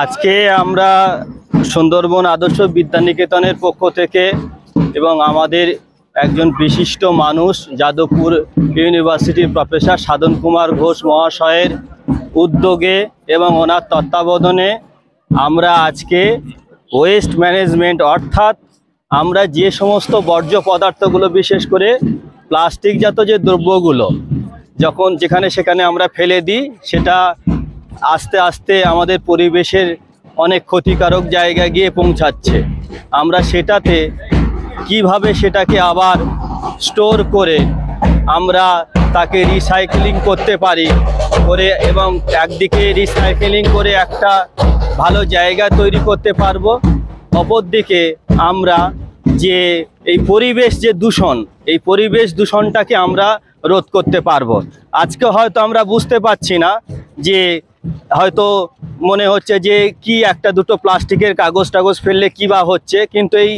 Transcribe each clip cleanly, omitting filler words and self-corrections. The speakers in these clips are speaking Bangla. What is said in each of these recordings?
আজকে আমরা সুন্দরবন আদর্শ বিদ্যানিকেতনের পক্ষ থেকে এবং আমাদের একজন বিশিষ্ট মানুষ যাদবপুর ইউনিভার্সিটির প্রফেসর সাধন কুমার ঘোষ মহাশয়ের উদ্যোগে এবং ওনার তত্ত্বাবধানে আমরা আজকে ওয়েস্ট ম্যানেজমেন্ট অর্থাৎ আমরা যে সমস্ত বর্জ্য পদার্থগুলো বিশেষ করে প্লাস্টিকজাত যে দ্রব্যগুলো যখন যেখানে সেখানে আমরা ফেলে দিই সেটা আস্তে আস্তে আমাদের পরিবেশের অনেক ক্ষতিকারক জায়গায় গিয়ে পৌঁছাচ্ছে। আমরা সেটাতে কিভাবে সেটাকে আবার স্টোর করে আমরা তাকে রিসাইক্লিং করতে পারি করে এবং একদিকে রিসাইক্লিং করে একটা ভালো জায়গা তৈরি করতে পারবো, অপরদিকে আমরা যে এই পরিবেশ যে দূষণ এই পরিবেশ দূষণটাকে আমরা রোধ করতে পারবো। আজকে হয়তো আমরা বুঝতে পারছি না যে হয়তো মনে হচ্ছে যে কি একটা দুটো প্লাস্টিকের কাগজ টাগজ ফেললে কী বা হচ্ছে, কিন্তু এই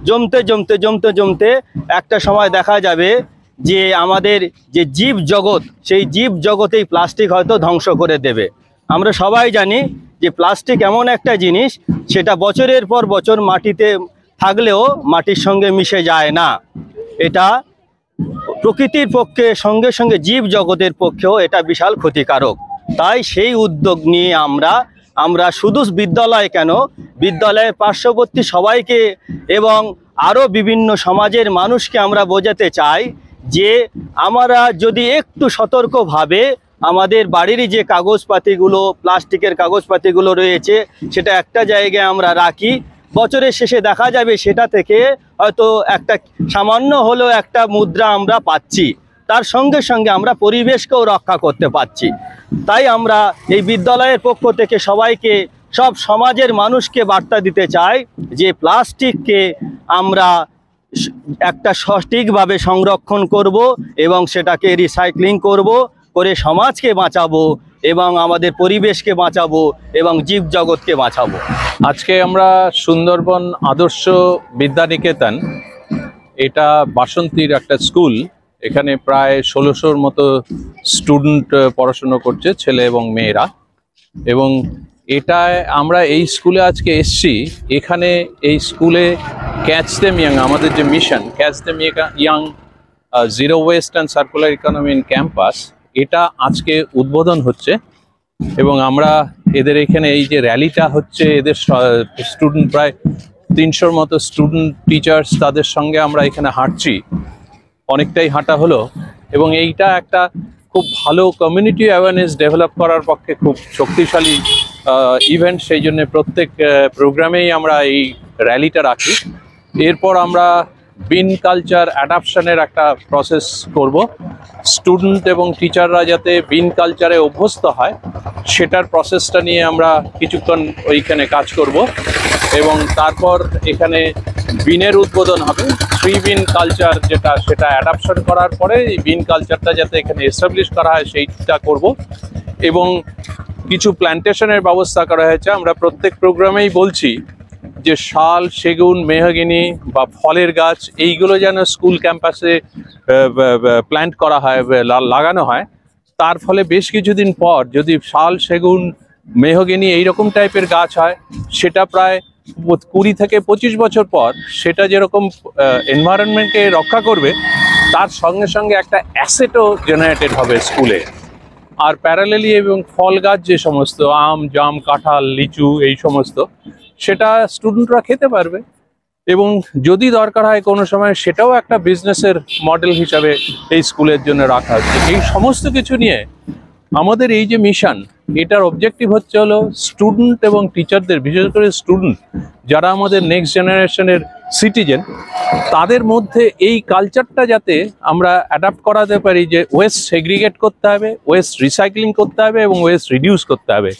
জমতে জমতে জমতে জমতে একটা সময় দেখা যাবে যে আমাদের যে জীব জগৎ সেই জীব জগতেই প্লাস্টিক হয়তো ধ্বংস করে দেবে। আমরা সবাই জানি যে প্লাস্টিক এমন একটা জিনিস সেটা বছরের পর বছর মাটিতে থাকলেও মাটির সঙ্গে মিশে যায় না। এটা প্রকৃতির পক্ষে সঙ্গে সঙ্গে জীব জগতের পক্ষেও এটা বিশাল ক্ষতিকারক। তাই সেই উদ্যোগ নিয়ে আমরা শুধু বিদ্যালয় কেন, বিদ্যালয়ের পার্শ্ববর্তী সবাইকে এবং আরও বিভিন্ন সমাজের মানুষকে আমরা বোঝাতে চাই যে আমরা যদি একটু সতর্কভাবে আমাদের বাড়িরই যে কাগজপাতিগুলো প্লাস্টিকের কাগজপাতিগুলো রয়েছে সেটা একটা জায়গায় আমরা রাখি, বছরের শেষে দেখা যাবে সেটা থেকে হয়তো একটা সামান্য হলেও একটা মুদ্রা আমরা পাচ্ছি, তার সঙ্গে সঙ্গে আমরা পরিবেশকেও রক্ষা করতে পারছি। তাই আমরা এই বিদ্যালয়ের পক্ষ থেকে সবাইকে সব সমাজের মানুষকে বার্তা দিতে চাই যে প্লাস্টিককে আমরা একটা সঠিকভাবে সংরক্ষণ করব এবং সেটাকে রিসাইক্লিং করে সমাজকে বাঁচাবো এবং আমাদের পরিবেশকে বাঁচাবো এবং জীবজগৎকে বাঁচাবো। আজকে আমরা সুন্দরবন আদর্শ বিদ্যানিকেতন, এটা বাসন্তীর একটা স্কুল, এখানে প্রায় 1600-র মতো স্টুডেন্ট পড়াশুনো করছে, ছেলে এবং মেয়েরা। এবং এটায় আমরা এই স্কুলে আজকে এসছি, এখানে এই স্কুলে ক্যাচ দেম ইয়াং, আমাদের যে mission catch them young zero West and circular economy in campus, এটা আজকে উদ্বোধন হচ্ছে। এবং আমরা এদের এখানে এই যে র্যালিটা হচ্ছে, এদের স্টুডেন্ট প্রায় 300-র মতো স্টুডেন্ট টিচার্স, তাদের সঙ্গে আমরা এখানে হাঁটছি, অনেকটাই হাঁটা হলো। এবং এইটা একটা খুব ভালো কমিউনিটি অ্যাওয়ারনেস ডেভেলপ করার পক্ষে খুব শক্তিশালী ইভেন্ট, সেই জন্য প্রত্যেক প্রোগ্রামেই আমরা এই র্যালিটা রাখি। এরপর আমরা বিন কালচার অ্যাডাপশনের একটা প্রসেস করব, স্টুডেন্ট এবং টিচাররা যাতে বিন কালচারে অভ্যস্ত হয় সেটার প্রসেসটা নিয়ে আমরা কিছুক্ষণ ওইখানে কাজ করব। এবং তারপর এখানে বিনের উদ্বোধন হবে, 3 বিন কালচার যেটা, সেটা অ্যাডাপশন করার পরে এই বিন কালচারটা যাতে এখানে এস্টাবলিশ করা হয় সেইটা করব। এবং কিছু প্ল্যান্টেশনের ব্যবস্থা করা হয়েছে। আমরা প্রত্যেক প্রোগ্রামেই বলছি যে শাল, সেগুন, মেহগিনি বা ফলের গাছ এইগুলো যেন স্কুল ক্যাম্পাসে প্ল্যান্ট করা হয়, লাগানো হয়। তার ফলে বেশ কিছুদিন পর যদি শাল, সেগুন, মেহগিনি এইরকম টাইপের গাছ হয়, সেটা প্রায় 20 থেকে 25 বছর পর সেটা যেরকম এনভায়রনমেন্টকে রক্ষা করবে, তার সঙ্গে সঙ্গে একটা অ্যাসেটও জেনারেটেড হবে স্কুলে। আর প্যারালেলি এবং ফল গাছ যে সমস্ত আম, জাম, কাঁঠাল, লিচু এই সমস্ত, সেটা স্টুডেন্টরা খেতে পারবে। এবং যদি দরকার হয় কোনো সময় সেটাও একটা বিজনেসের মডেল হিসাবে এই স্কুলের জন্য রাখা হচ্ছে। এই সমস্ত কিছু নিয়ে আমাদের এই যে মিশন, এটার অবজেক্টিভ হচ্ছে হলো স্টুডেন্ট এবং টিচারদের, বিশেষ করে স্টুডেন্ট যারা আমাদের নেক্সট জেনারেশনের সিটিজেন, তাদের মধ্যে এই কালচারটা যাতে আমরা অ্যাডাপ্ট করাতে পারি যে ওয়েস্ট সেগ্রিগেট করতে হবে, ওয়েস্ট রিসাইক্লিং করতে হবে এবং ওয়েস্ট রিডিউস করতে হবে।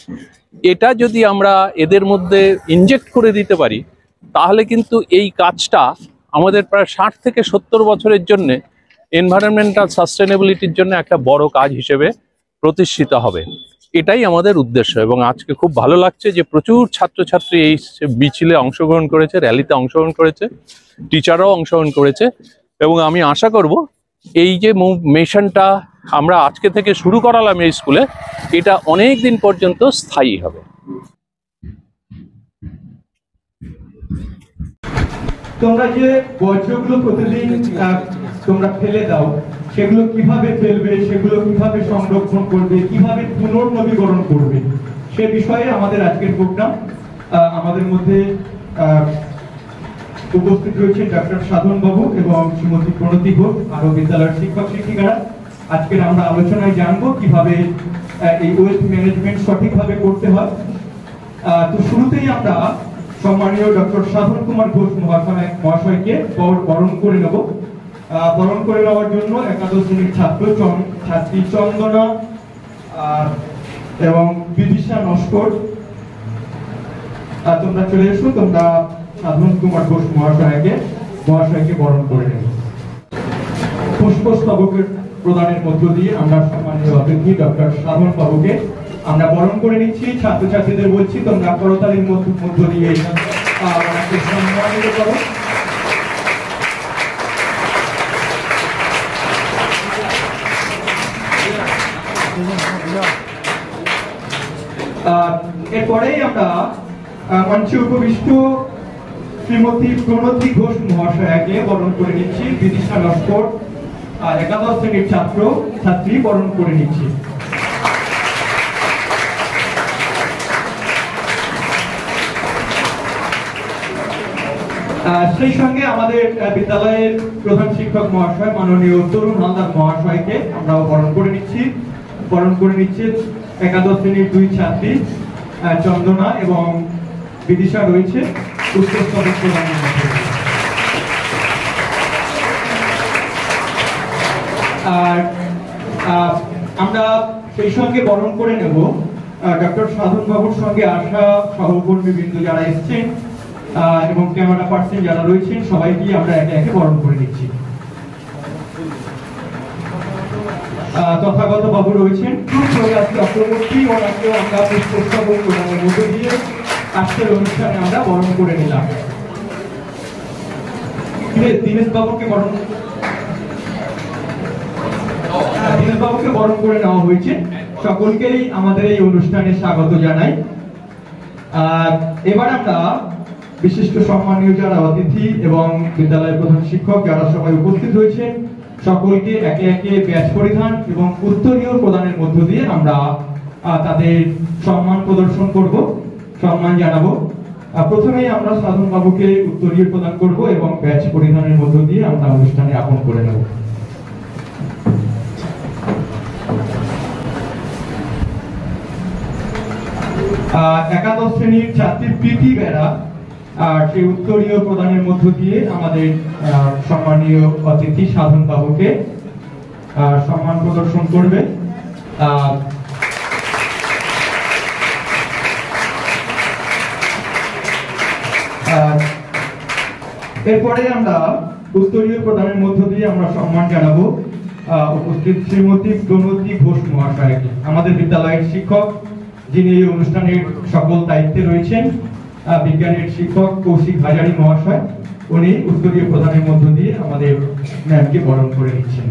এটা যদি আমরা এদের মধ্যে ইনজেক্ট করে দিতে পারি তাহলে কিন্তু এই কাজটা আমাদের প্রায় 60 থেকে 70 বছরের জন্যে এনভায়রনমেন্টাল সাস্টেনেবিলিটির জন্য একটা বড় কাজ হিসেবে প্রতিষ্ঠিত হবে। এটাই আমাদের উদ্দেশ্য। এবং আজকে খুব ভালো লাগছে যে প্রচুর ছাত্রছাত্রী এই মিছিলে অংশগ্রহণ করেছে, র্যালিতে অংশগ্রহণ করেছে, টিচাররাও অংশগ্রহণ করেছে। এবং আমি আশা করব এই যে মিশনটা আমরা আজকে থেকে শুরু করালাম এই স্কুলে, এটা অনেক দিন পর্যন্ত স্থায়ী হবে। তোমরা যে বর্জ্যগুলো প্রতিদিন তোমরা ফেলে দাও, সেগুলো কিভাবে ফেলবে, সেগুলো কিভাবে সংরক্ষণ করবে, কিভাবে পুনর্নবীকরণ করবে, সে বিষয়ে আমাদের আজকের প্রোগ্রাম। আমাদের মধ্যে উপস্থিত রয়েছে ডক্টর সাধন বাবু এবং শ্রীমতী প্রণতি ঘোষ, আরো বিদ্যালয়ের শিক্ষক শিক্ষিকারা। আজকের আমরা আলোচনায় জানবো কিভাবে এই ওয়েস্ট ম্যানেজমেন্ট সঠিকভাবে করতে হয়। তো শুরুতেই আমরা সম্মানীয় ডক্টর সাধন কুমার ঘোষ মহাশয়কে বরণ করে নেব। বরণ করে নেওয়ার জন্য একাদশ শ্রেণীর ছাত্রী চন্দনা এবং বিদিশা নস্কর, তোমরা চলে এসো। তোমরা সাধন কুমার ঘোষ মহাশয়কে বরণ করে নেব। পুষ্পস্তবকের প্রদানের মধ্য দিয়ে আমরা সম্মানীয় অতিথি ডক্টর সাধন বাবুকে আমরা বরণ করে নিচ্ছি। ছাত্রছাত্রীদের বলছি তোমরা করতালির মধ্য দিয়ে ওনাকে সম্মানিত করো। এরপরেই আমরা মঞ্চে উপবিষ্ট শ্রীমতী প্রণতি ঘোষ মহাশয়াকে বরণ করে নিচ্ছি। বিদিশা লস্কর একাদশ শ্রেণীর ছাত্রী বরণ করে নিচ্ছি। সেই সঙ্গে আমাদের বিদ্যালয়ের প্রধান শিক্ষক মহাশয় মাননীয় তরুণ হালদার মহাশয়কে আমরাও বরণ করে নিচ্ছি। বরণ করে নিচ্ছে একাদশ শ্রেণীর দুই ছাত্রী চন্দনা এবং বিদিশা রয়েছে পুষ্পস্তবক প্রদানের মধ্যে। আর আমরা সেই সঙ্গে বরণ করে নেব ডক্টর সাধন বাবুর সঙ্গে আসা সহকর্মী বৃন্দ যারা এসছেন এবং ক্যামেরা পার্সন যারা রয়েছেন, সবাইকে আমরা একে একে বরণ করে নিচ্ছি। তথাগত বাবু রয়েছেন, চক্রবর্তী, ওনাকেও আমরা পুষ্পস্তবক প্রদানের মধ্য দিয়ে আজকের অনুষ্ঠানে আমরা বরণ করে নিলাম। দীনেশ বাবুকে বরণ করে নেওয়া হয়েছে। সকলকেই আমাদের এই অনুষ্ঠানে স্বাগত জানাই। এবার আমরা বিশিষ্ট সম্মানীয় যারা অতিথি এবং বিদ্যালয়ের প্রধান শিক্ষক যারা সবাই উপস্থিত হয়েছেন, সকলকে একে একে ব্যাচ পরিধান এবং উত্তরীয় প্রদানের মধ্য দিয়ে আমরা তাদের সম্মান প্রদর্শন করব, সম্মান জানাবো। প্রথমেই আমরা সাধন বাবুকে উত্তরীয় প্রদান করব এবং ব্যাচ পরিধানের মধ্য দিয়ে আমরা অনুষ্ঠানে আপন করে নেব। একাদশ শ্রেণীর ছাত্রী প্রীতি বেড়া সেই উত্তরীয় প্রদানের মধ্য দিয়ে আমাদের সম্মানীয় অতিথি সাধন বাবুকে সম্মান প্রদর্শন করবে। এরপরে আমরা উত্তরীয় প্রদানের মধ্য দিয়ে আমরা সম্মান জানাবো উপস্থিত শ্রীমতী প্রণতি ঘোষ মহাশয়কে, আমাদের বিদ্যালয়ের শিক্ষক, যিনি এই অনুষ্ঠানের সকল দায়িত্বে রয়েছেন। বিজ্ঞানের শিক্ষক কৌশিক হাজারি মহাশয়, উনি উত্তরীয় প্রদানের মধ্য দিয়ে আমাদের ম্যামকে বরণ করে নিচ্ছেন।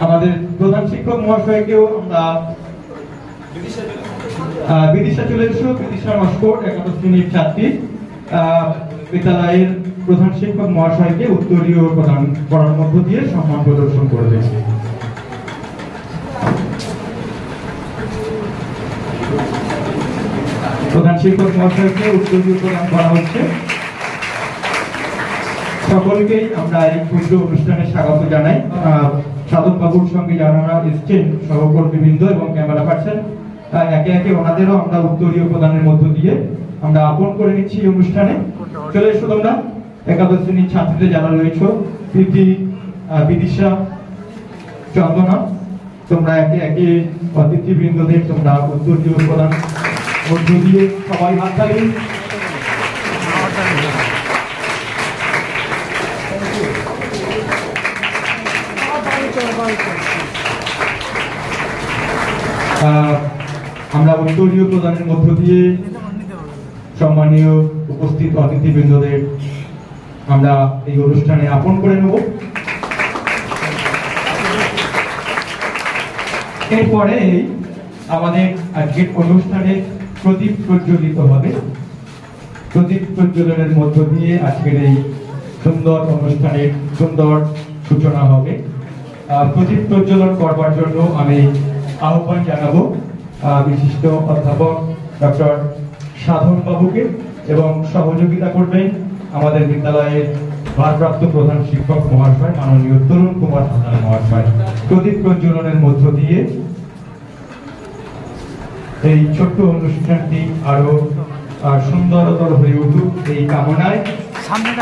আমাদের প্রধান শিক্ষক মহাশয়কেও আমরা বিদিশা চলে এসো। বিদিশা নস্কর একাদশ শ্রেণীর ছাত্রী বিদ্যালয়ের প্রধান শিক্ষক মহাশয়কে উত্তরীয় প্রদান করার মধ্য দিয়ে সম্মান প্রদর্শন করবে। প্রধান শিক্ষক মহাশয়কে উত্তরীয় প্রদান করা হচ্ছে। সকলকেই আমরা এই ক্ষুদ্র অনুষ্ঠানে স্বাগত জানাই। সাধন বাবুর সঙ্গে যারা এসছেন সহকর্মীবৃন্দ এবং ক্যামেরা পার্সন, একে একে ওনাদেরও আমরা উত্তরীয় প্রদানের মধ্য দিয়ে আমরা আপন করে নিচ্ছি এই অনুষ্ঠানে। চলে এসো তোমরা একাদশ শ্রেণীর ছাত্রীদের যারা রয়েছে, প্রীতি, বিদিশা, চন্দনা, তোমরা একে একে অতিথিবৃন্দদের তোমরা উত্তরীয় প্রদান মধ্য দিয়ে সবাই হাত তালি। আমরা উত্তরীয় প্রদানের মধ্য দিয়ে সম্মানীয় উপস্থিত অতিথিবৃন্দদের আমরা এই অনুষ্ঠানে আপন করে নেব। এরপরে আমাদের আজকের অনুষ্ঠানে প্রদীপ প্রজ্বলিত হবে। প্রদীপ প্রজ্বলনের মধ্য দিয়ে আজকের এই সুন্দর অনুষ্ঠানের সুন্দর সূচনা হবে। প্রদীপ প্রজ্বলন করবার জন্য আমি আহ্বান জানাবো বিশিষ্ট অধ্যাপক ডক্টর সাধন বাবুকে, এবং সহযোগিতা করবেন আমাদের বিদ্যালয়ের ভারপ্রাপ্ত প্রধান শিক্ষক মহাশয় মাননীয় তরুণ কুমার হালদার মহাশয়। প্রদীপ প্রজ্বলনের মধ্য দিয়ে এই ছোট্ট অনুষ্ঠানটি আরো সুন্দরতর হয়ে উঠুক এই কামনায় সকল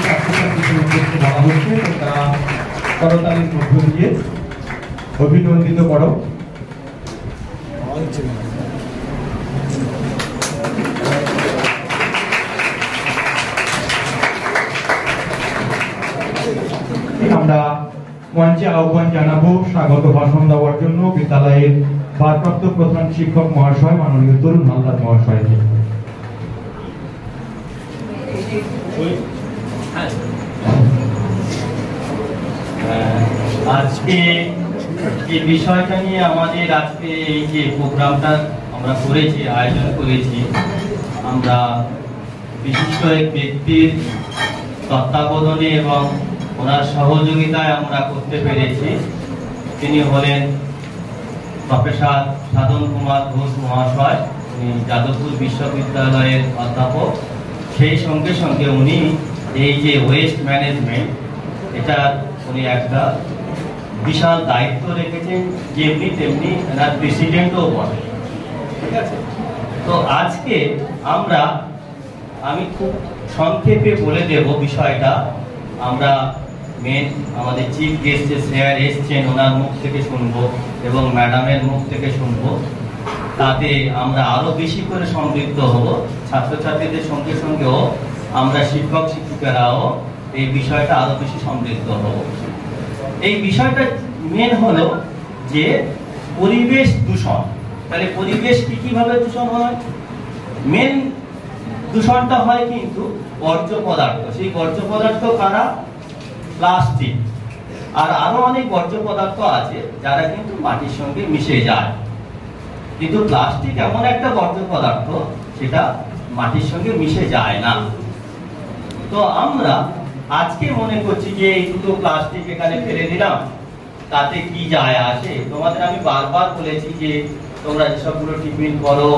ছাত্রছাত্রীদের উদ্দেশ্যে বলা হচ্ছে, তারা করতালির মধ্য দিয়ে অভিনন্দিত করো। আমরা মঞ্চে আহ্বান জানাবো স্বাগত ভাষণ দেওয়ার জন্য বিদ্যালয়ের ভারপ্রাপ্ত প্রধান শিক্ষক মহাশয় মাননীয় তরুণ হালদার মহাশয়কে। আজকে যে বিষয়টা নিয়ে আমাদের আজকে এই যে প্রোগ্রামটা আমরা করেছি, আয়োজন করেছি, আমরা বিশিষ্ট এক ব্যক্তির তত্ত্বাবধানে এবং ওনার সহযোগিতায় আমরা করতে পেরেছি। তিনি হলেন প্রফেসর সাধন কুমার ঘোষ মহাশয়। উনি যাদবপুর বিশ্ববিদ্যালয়ের অধ্যাপক। সেই সঙ্গে সঙ্গে উনি এই যে ওয়েস্ট ম্যানেজমেন্ট, এটা উনি একটা বিশাল দায়িত্ব রেখেছেন, যেমনি তেমনি এনার প্রেসিডেন্টও বটে। ঠিক আছে, তো আজকে আমি খুব সংক্ষেপে বলে দেব বিষয়টা। আমরা মেন আমাদের চিফ গেস্ট স্যার এসছেন, ওনার মুখ থেকে শুনবো এবং ম্যাডামের মুখ থেকে শুনবো। তাতে আমরা আরো বেশি করে সমৃদ্ধ হব। ছাত্রছাত্রীদের সঙ্গে সঙ্গেও আমরা শিক্ষক শিক্ষিকারাও এই বিষয়টা আরো বেশি সমৃদ্ধ হব। এই বিষয়টা মেন হলো যে পরিবেশ দূষণ। তাহলে পরিবেশ কিভাবে দূষণ হয়? মেন দূষণটা হয় কিন্তু বর্জ্য পদার্থ। সেই বর্জ্য পদার্থ কারা? প্লাস্টিক। আর আরো অনেক বর্জ্য পদার্থ আছে যারা কিন্তু মাটির সঙ্গে মিশে যায়। কিন্তু প্লাস্টিক এমন একটা বর্জ্য পদার্থ সেটা মাটির সঙ্গে মিশে যায় না। তো আমরা আজকে মনে করছি যে এই দুটো প্লাস্টিক এখানে ফেলে দিলাম, তাতে কি যায় আসে? তোমাদের আমি বারবার বলেছি যে তোমরা যেসবগুলো টিফিন করো,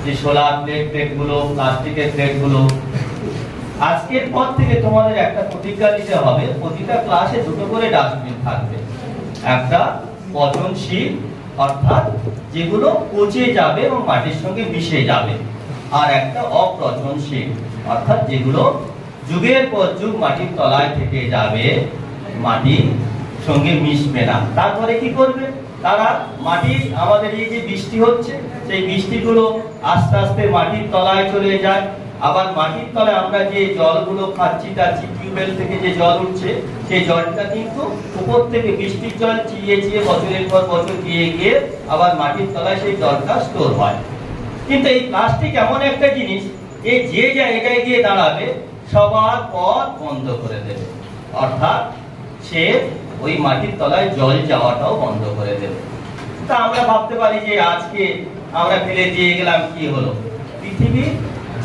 যে সোলার প্লেট গুলো, প্লাস্টিকের প্লেট গুলো, আজকের পর থেকে তোমাদের একটা প্রতিজ্ঞা নিতে হবে, প্রতিটা ক্লাসে দুটো করে ডাস্টবিন থাকবে। একটা পচনশীল, অর্থাৎ যেগুলো পচে যাবে এবং মাটির সঙ্গে মিশে যাবে, আর একটা অপচনশীল, অর্থাৎ যেগুলো যুগের পর যুগ মাটির তলায় থেকে যাবে, মাটির সঙ্গে মিশবে না। তারপরে কি করবে তারা? মাটি, আমাদের এই যে বৃষ্টি হচ্ছে, সেই বৃষ্টিগুলো আস্তে আস্তে মাটির তলায় চলে যায়। আবার মাটির তলায় আমরা যে জলগুলো খাচ্ছি, তার টিউবওয়েল থেকে যে জল উঠছে, সেই জলটা কিন্তু উপর থেকে বৃষ্টির জল চিয়ে চিয়ে বছরের পর বছর গিয়ে গিয়ে আবার মাটির তলায় সেই জলটা স্টোর হয়। কিন্তু এই প্লাস্টিক এমন একটা জিনিস, যে জায়গায় গিয়ে দাঁড়াবে সবার পথ বন্ধ করে দেবে, অর্থাৎ সে ওই মাটির তলায় জল যাওয়াটাও বন্ধ করে দেবে। তা আমরা ভাবতে পারি যে আজকে আমরা ফেলে দিয়ে গেলাম, কি হলো? পৃথিবীর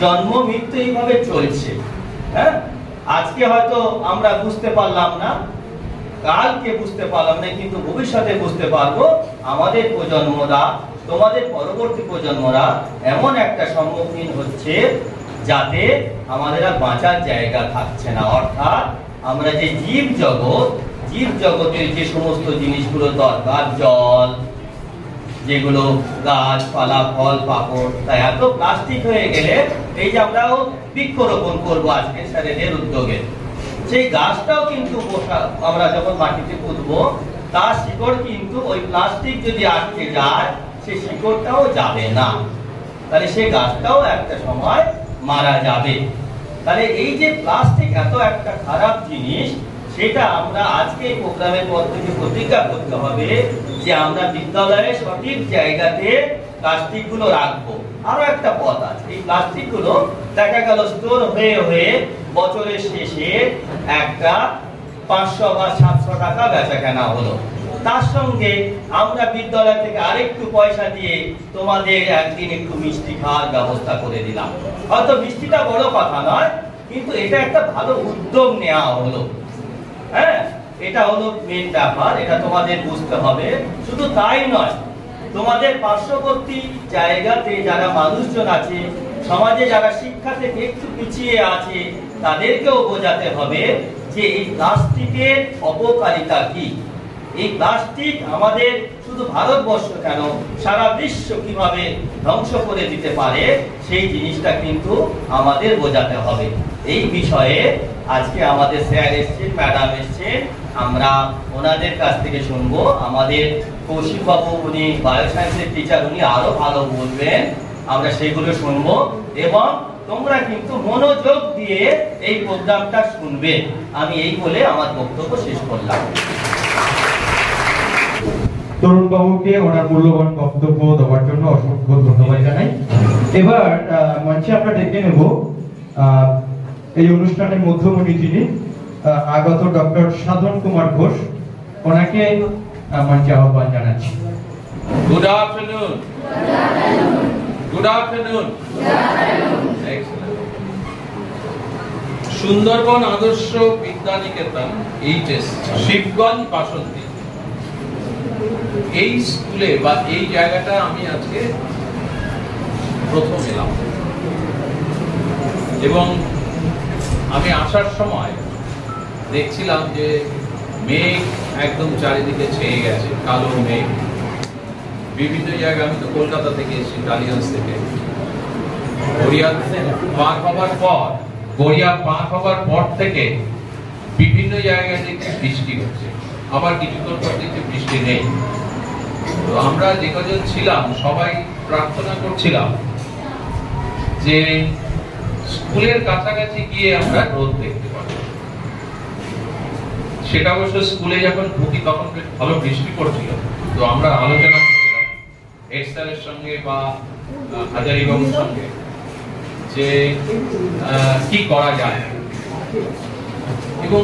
জন্ম মৃত্যু এইভাবে চলছে। হ্যাঁ, আজকে হয়তো আমরা বুঝতে পারলাম না, কালকে বুঝতে পারলাম না, কিন্তু ভবিষ্যতে বুঝতে পারবো। আমাদের প্রজন্মরা, তোমাদের পরবর্তী প্রজন্মরা এমন একটা সম্মুখীন হচ্ছে যাতে আমাদের আর বাঁচার জায়গা থাকছে না। অর্থাৎ আমরা যে জীব জগতের যে সমস্ত জিনিসগুলো দরকার, জল, যেগুলো গাছপালা, ফল পাকড়, তাই এত প্লাস্টিক হয়ে গেলে এই যে আমরাও বৃক্ষরোপণ করবো আজকে স্যারেদের উদ্যোগে, সেই গাছটাও কিন্তু আমরা যখন মাটিতে পুঁতবো, তার শিকড় কিন্তু ওই প্লাস্টিক যদি আটকে যায়, সেই শিকড়টাও যাবে না। তাহলে সেই গাছটাও একটা সময় মারা যাবে। তাহলে এই যে প্লাস্টিক এত একটা খারাপ জিনিস, সেটা আমরা আজকে এই প্রোগ্রামের পর থেকে প্রতিজ্ঞা করতে হবে যে আমরা বিদ্যালয়ে সঠিক জায়গাতে প্লাস্টিক গুলো রাখবো। আরো একটা পথ আছে, এই প্লাস্টিক গুলো দেখা গেল স্টোর হয়ে হয়ে বছরের শেষে একটা 500 বা 700 টাকা বেচা কেনা হলো। তার সঙ্গে আমরা বিদ্যালয় থেকে আরেকটু পয়সা দিয়ে তোমাদের একদিন একটু মিষ্টি খাওয়ার ব্যবস্থা করে দিলাম। হয়তো মিষ্টিটা বড় কথা নয়, কিন্তু এটা একটা ভালো উদ্যোগ নেওয়া হলো। হ্যাঁ, এটা হলো মেন ব্যাপার, এটা তোমাদের বুঝতে হবে। শুধু তাই নয়, তোমাদের পার্শ্ববর্তী জায়গাতে যারা মানুষজন আছে, সমাজে যারা শিক্ষা থেকে একটু পিছিয়ে আছে, তাদেরকেও বোঝাতে হবে যে এই প্লাস্টিকের অপকারিতা কি। এই প্লাস্টিক আমাদের শুধু ভারতবর্ষ কেন, সারা বিশ্ব কিভাবে ধ্বংস করে দিতে পারে, সেই জিনিসটা কিন্তু আমাদের বোঝাতে হবে। এই বিষয়ে আজকে আমাদের স্যার এসছেন, ম্যাডাম এসছেন, আমরা ওনাদের কাছ থেকে শুনবো। আমাদের কৌশিক বাবু, উনি বায়োসায়েন্সের টিচার, উনি আরো ভালো বলবেন, আমরা সেগুলো শুনবো। এবং তোমরা কিন্তু মনোযোগ দিয়ে এই প্রোগ্রামটা শুনবে। আমি এই বলে আমার বক্তব্য শেষ করলাম। তরুণ বাবুকে ওনার মূল্যবান বক্তব্য দেওয়ার জন্য অসংখ্য ধন্যবাদ জানাই। এবার মঞ্চে আমরা ডেকে নেব এই অনুষ্ঠানের মধ্যমণি যিনি আগত ডক্টর সাধন কুমার ঘোষ, ওনাকে মঞ্চে আহ্বান জানাচ্ছি। Good afternoon. Good afternoon. Excellent. Sundarban আদর্শ বিদ্যানিকেতন এইচএস শিবগঞ্জ বাসন্তী, এই স্কুলে বা এই জায়গাটা আমি আজকে প্রথম এলাম, এবং আমি আসার সময় দেখছিলাম যে মেঘ একদম চারিদিকে ছেয়ে গেছে, কালো মেঘ। বিভিন্ন জায়গায়, আমি তো কলকাতা থেকে এসেছি, টালিগঞ্জ থেকে। গড়িয়া পার হবার পর থেকে বিভিন্ন জায়গায় দেখছি বৃষ্টি হচ্ছে, আবার কিছুক্ষণ পর দেখছি বৃষ্টি নেই। তো আমরা যে কজন ছিলাম সবাই প্রার্থনা করছিলাম যে স্কুলের কাছাকাছি গিয়ে আমরা রোদ দেখতে পাবো। সেটা অবশ্য স্কুলে যখন ঢুকি তখন ভালো বৃষ্টি পড়ছিল। তো আমরা আলোচনা করছিলাম হেড স্যারের সঙ্গে বা হাজারিবাবুর সঙ্গে যে কি করা যায়, এবং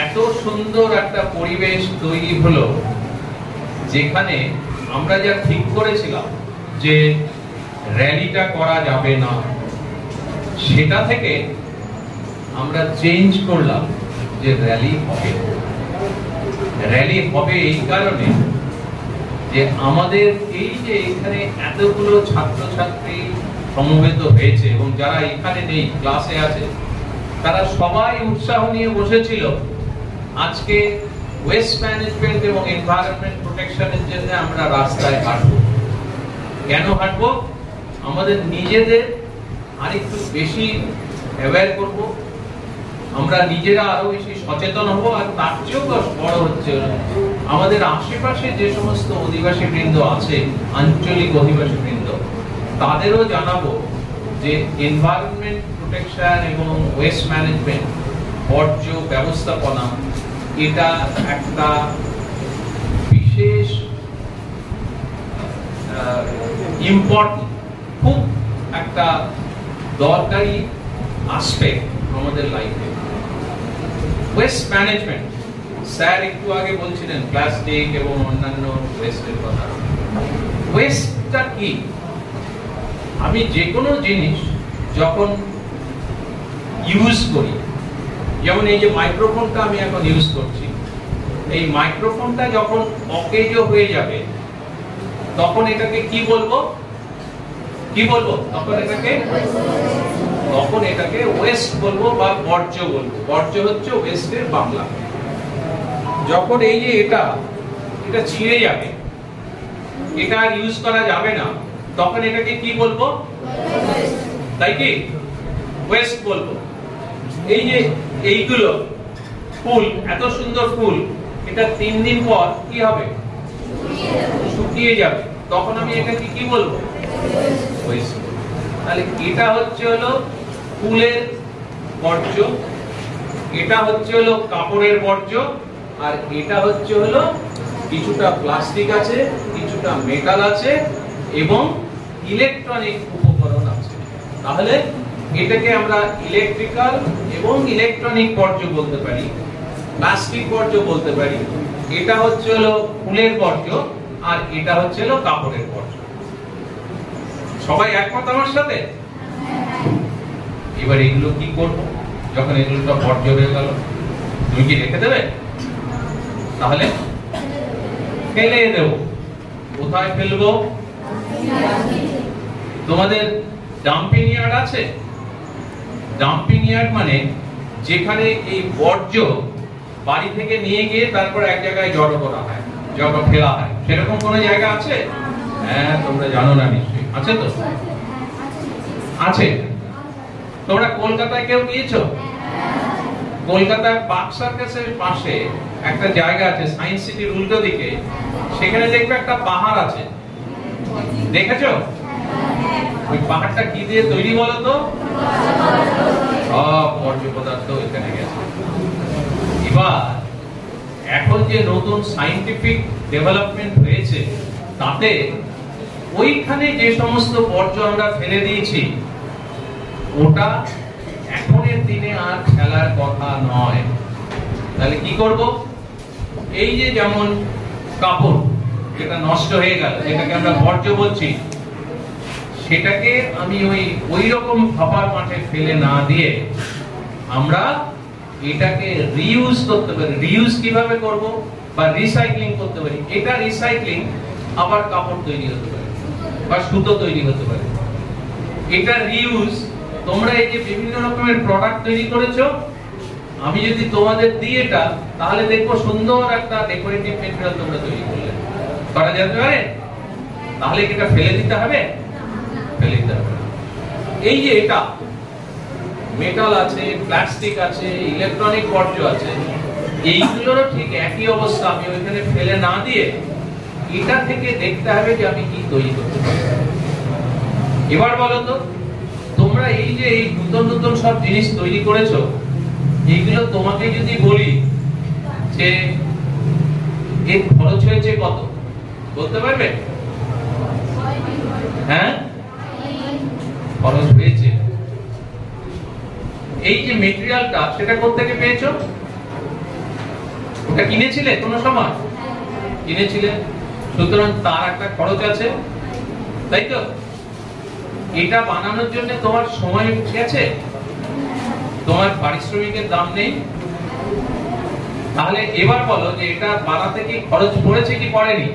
এত সুন্দর একটা পরিবেশ তৈরি হলো যেখানে আমরা যা ঠিক করেছিলাম যে র্যালিটা করা যাবে না, সেটা থেকে আমরা চেঞ্জ করলাম যে র্যালি হবে। র্যালি হবে এই কারণে যে আমাদের এই যে এখানে এতগুলো ছাত্রছাত্রী সমবেত হয়েছে, এবং যারা এখানে নেই, ক্লাসে আছে, তারা সবাই উৎসাহ নিয়ে বসেছিল আজকে ওয়েস্ট ম্যানেজমেন্ট এবং এনভায়রনমেন্ট প্রোটেকশনের জন্য আমরা রাস্তায় হাঁটবো। কেন হাঁটবো? আমাদের নিজেদের আরেকটু বেশি অ্যাওয়্যার করব, আমরা নিজেরা আরো বেশি সচেতন হব। আর তার চেয়েও বড় হচ্ছে আমাদের আশেপাশে যে সমস্ত অধিবাসী বৃন্দ আছে, আঞ্চলিক অধিবাসী বৃন্দ, তাদেরও জানাবো যে এনভায়রনমেন্ট প্রোটেকশন এবং ওয়েস্ট ম্যানেজমেন্ট, বর্জ্য ব্যবস্থাপনা, এটা একটা বিশেষ ইম্পর্টেন্ট, খুব একটা দরকারি আসপেক্ট আমাদের লাইফে। ওয়েস্ট ম্যানেজমেন্ট, স্যার একটু আগে বলছিলেন প্লাস্টিক এবং অন্যান্য ওয়েস্টের কথা। ওয়েস্টটা কি? আমি যে কোনো জিনিস যখন ইউজ করি, যেমন এই যে মাইক্রোফোনটা আমি এখন ইউজ করছি, এই মাইক্রোফোনটা যখন অকেজ হয়ে যাবে তখন এটাকে কি বলবো? তখন এটাকে ওয়েস্ট বলবো বা বর্জ্য বলবো। বর্জ্য হচ্ছে ওয়েস্টের বাংলা। যখন এই যে এটা ছিঁড়ে যাবে, এটা আর ইউজ করা যাবে না, তখন এটাকে কি বলবো? তাই কি? ওয়েস্ট বলবো। এই যে এইগুলো ফুল, এত সুন্দর ফুল, এটা 3 দিন পর কি হবে? শুকিয়ে যাবে, তখন আমি এটাকে কি বলবো? ওয়েস্ট। তাহলে এটা হচ্ছে হলো ফুলের বর্জ্য, এটা হচ্ছে হলো কাপড়ের বর্জ্য, আর এটা হচ্ছে হলো কিছুটা প্লাস্টিক আছে, কিছুটা মেটাল আছে এবং ইলেকট্রনিক উপকরণ আছে। তাহলে এটাকে আমরা ইলেকট্রিক্যাল এবং ইলেকট্রনিক বর্জ্য বলতে পারি, প্লাস্টিক বর্জ্য বলতে পারি, এটা হচ্ছে হলো ফুলের বর্জ্য, আর এটা হচ্ছে হলো কাপড়ের বর্জ্য। সবাই একমত আমার সাথে? এবার এগুলো কি করব? যখন এগুলো সব বর্জ্য হয়ে গেল, তুমি কি রেখে দেবে? তাহলে ফেলে দেব। কোথায় ফেলবো? তোমাদের ডাম্পিং ইয়ার্ড আছে? ডাম্পিং ইয়ার্ড মানে যেখানে এই বর্জ্য বাড়ি থেকে নিয়ে গিয়ে তারপর এক জায়গায় জড়ো করা হয়, জড়ো ফেলা হয়, সেরকম কোনো জায়গা আছে? হ্যাঁ, তোমরা জানো না নিশ্চয়ই। আছে তো? আছে। তোমরা কলকাতায় কেউ গিয়েছো? কলকাতায় পার্ক সার্কাসের পাশে একটা জায়গা আছে, সায়েন্স সিটির উল্টো দিকে, সেখানে দেখবে একটা পাহাড় আছে, দেখেছো? ওই পাহাড়টা কি দিয়ে তৈরি বলো তো? সব বর্জ্য পদার্থ এখানে গেছে। এবার এখন যে নতুন সায়েন্টিফিক ডেভেলপমেন্ট হয়েছে, তাতে ওইখানে যে সমস্ত বর্জ্য আমরা ফেলে দিয়েছি, ওটা এখনের দিনে আর ফেলার কথা নয়। তাহলে কি করব? এই যে যেমন কাপড় যেটা নষ্ট হয়ে গেল, যেটাকে আমরা বর্জ্য বলছি, সেটাকে আমি ওই রকম ফাঁপার মাঠে ফেলে না দিয়ে আমরা এটাকে রিইউজ করতে পারি। রিইউজ কিভাবে করব? বা রিসাইক্লিং করতে পারি। এটা রিসাইক্লিং আবার কাপড় তৈরি হতে পারে বা সুতো তৈরি হতে পারে। এটা রিইউজ, তোমরা এই যে বিভিন্ন রকমের প্রোডাক্ট তৈরি করেছো, আমি যদি তোমাদের দিই এটা, তাহলে দেখবো সুন্দর একটা ডেকোরেটিভ ম্যাটেরিয়াল তোমরা তৈরি করলে। করা যেতে পারে? তাহলে এটা ফেলে দিতে হবে? ফেলে দিতে হবে। এই যে এটা মেটাল আছে, প্লাস্টিক আছে, ইলেকট্রনিক বর্জ্য আছে, এইগুলোরও ঠিক একই অবস্থা। আমি ওইখানে ফেলে না দিয়ে এটা থেকে দেখতে হবে যে আমি কি তৈরি করতে পারি। এবার বলো তো, তোমরা এই যে এই নতুন নতুন সব জিনিস তৈরি করেছো, এইগুলো তোমাকে যদি বলি যে এর খরচ হয়েছে কত, বলতে পারবে? হ্যাঁ, খরচ হয়েছে। এই যে মেটেরিয়ালটা, সেটা কোথা থেকে পেয়েছো? ওটা কিনেছিলে কোনো সময়? কিনেছিলে, সুতরাং তার একটা খরচ আছে, তাই তো? এটা বানানোর জন্য তোমার সময় গেছে, তোমার পারিশ্রমিকের দাম নেই। তাহলে এবার বলো যে এটা বানাতে কি খরচ পড়েছে কি পড়েনি?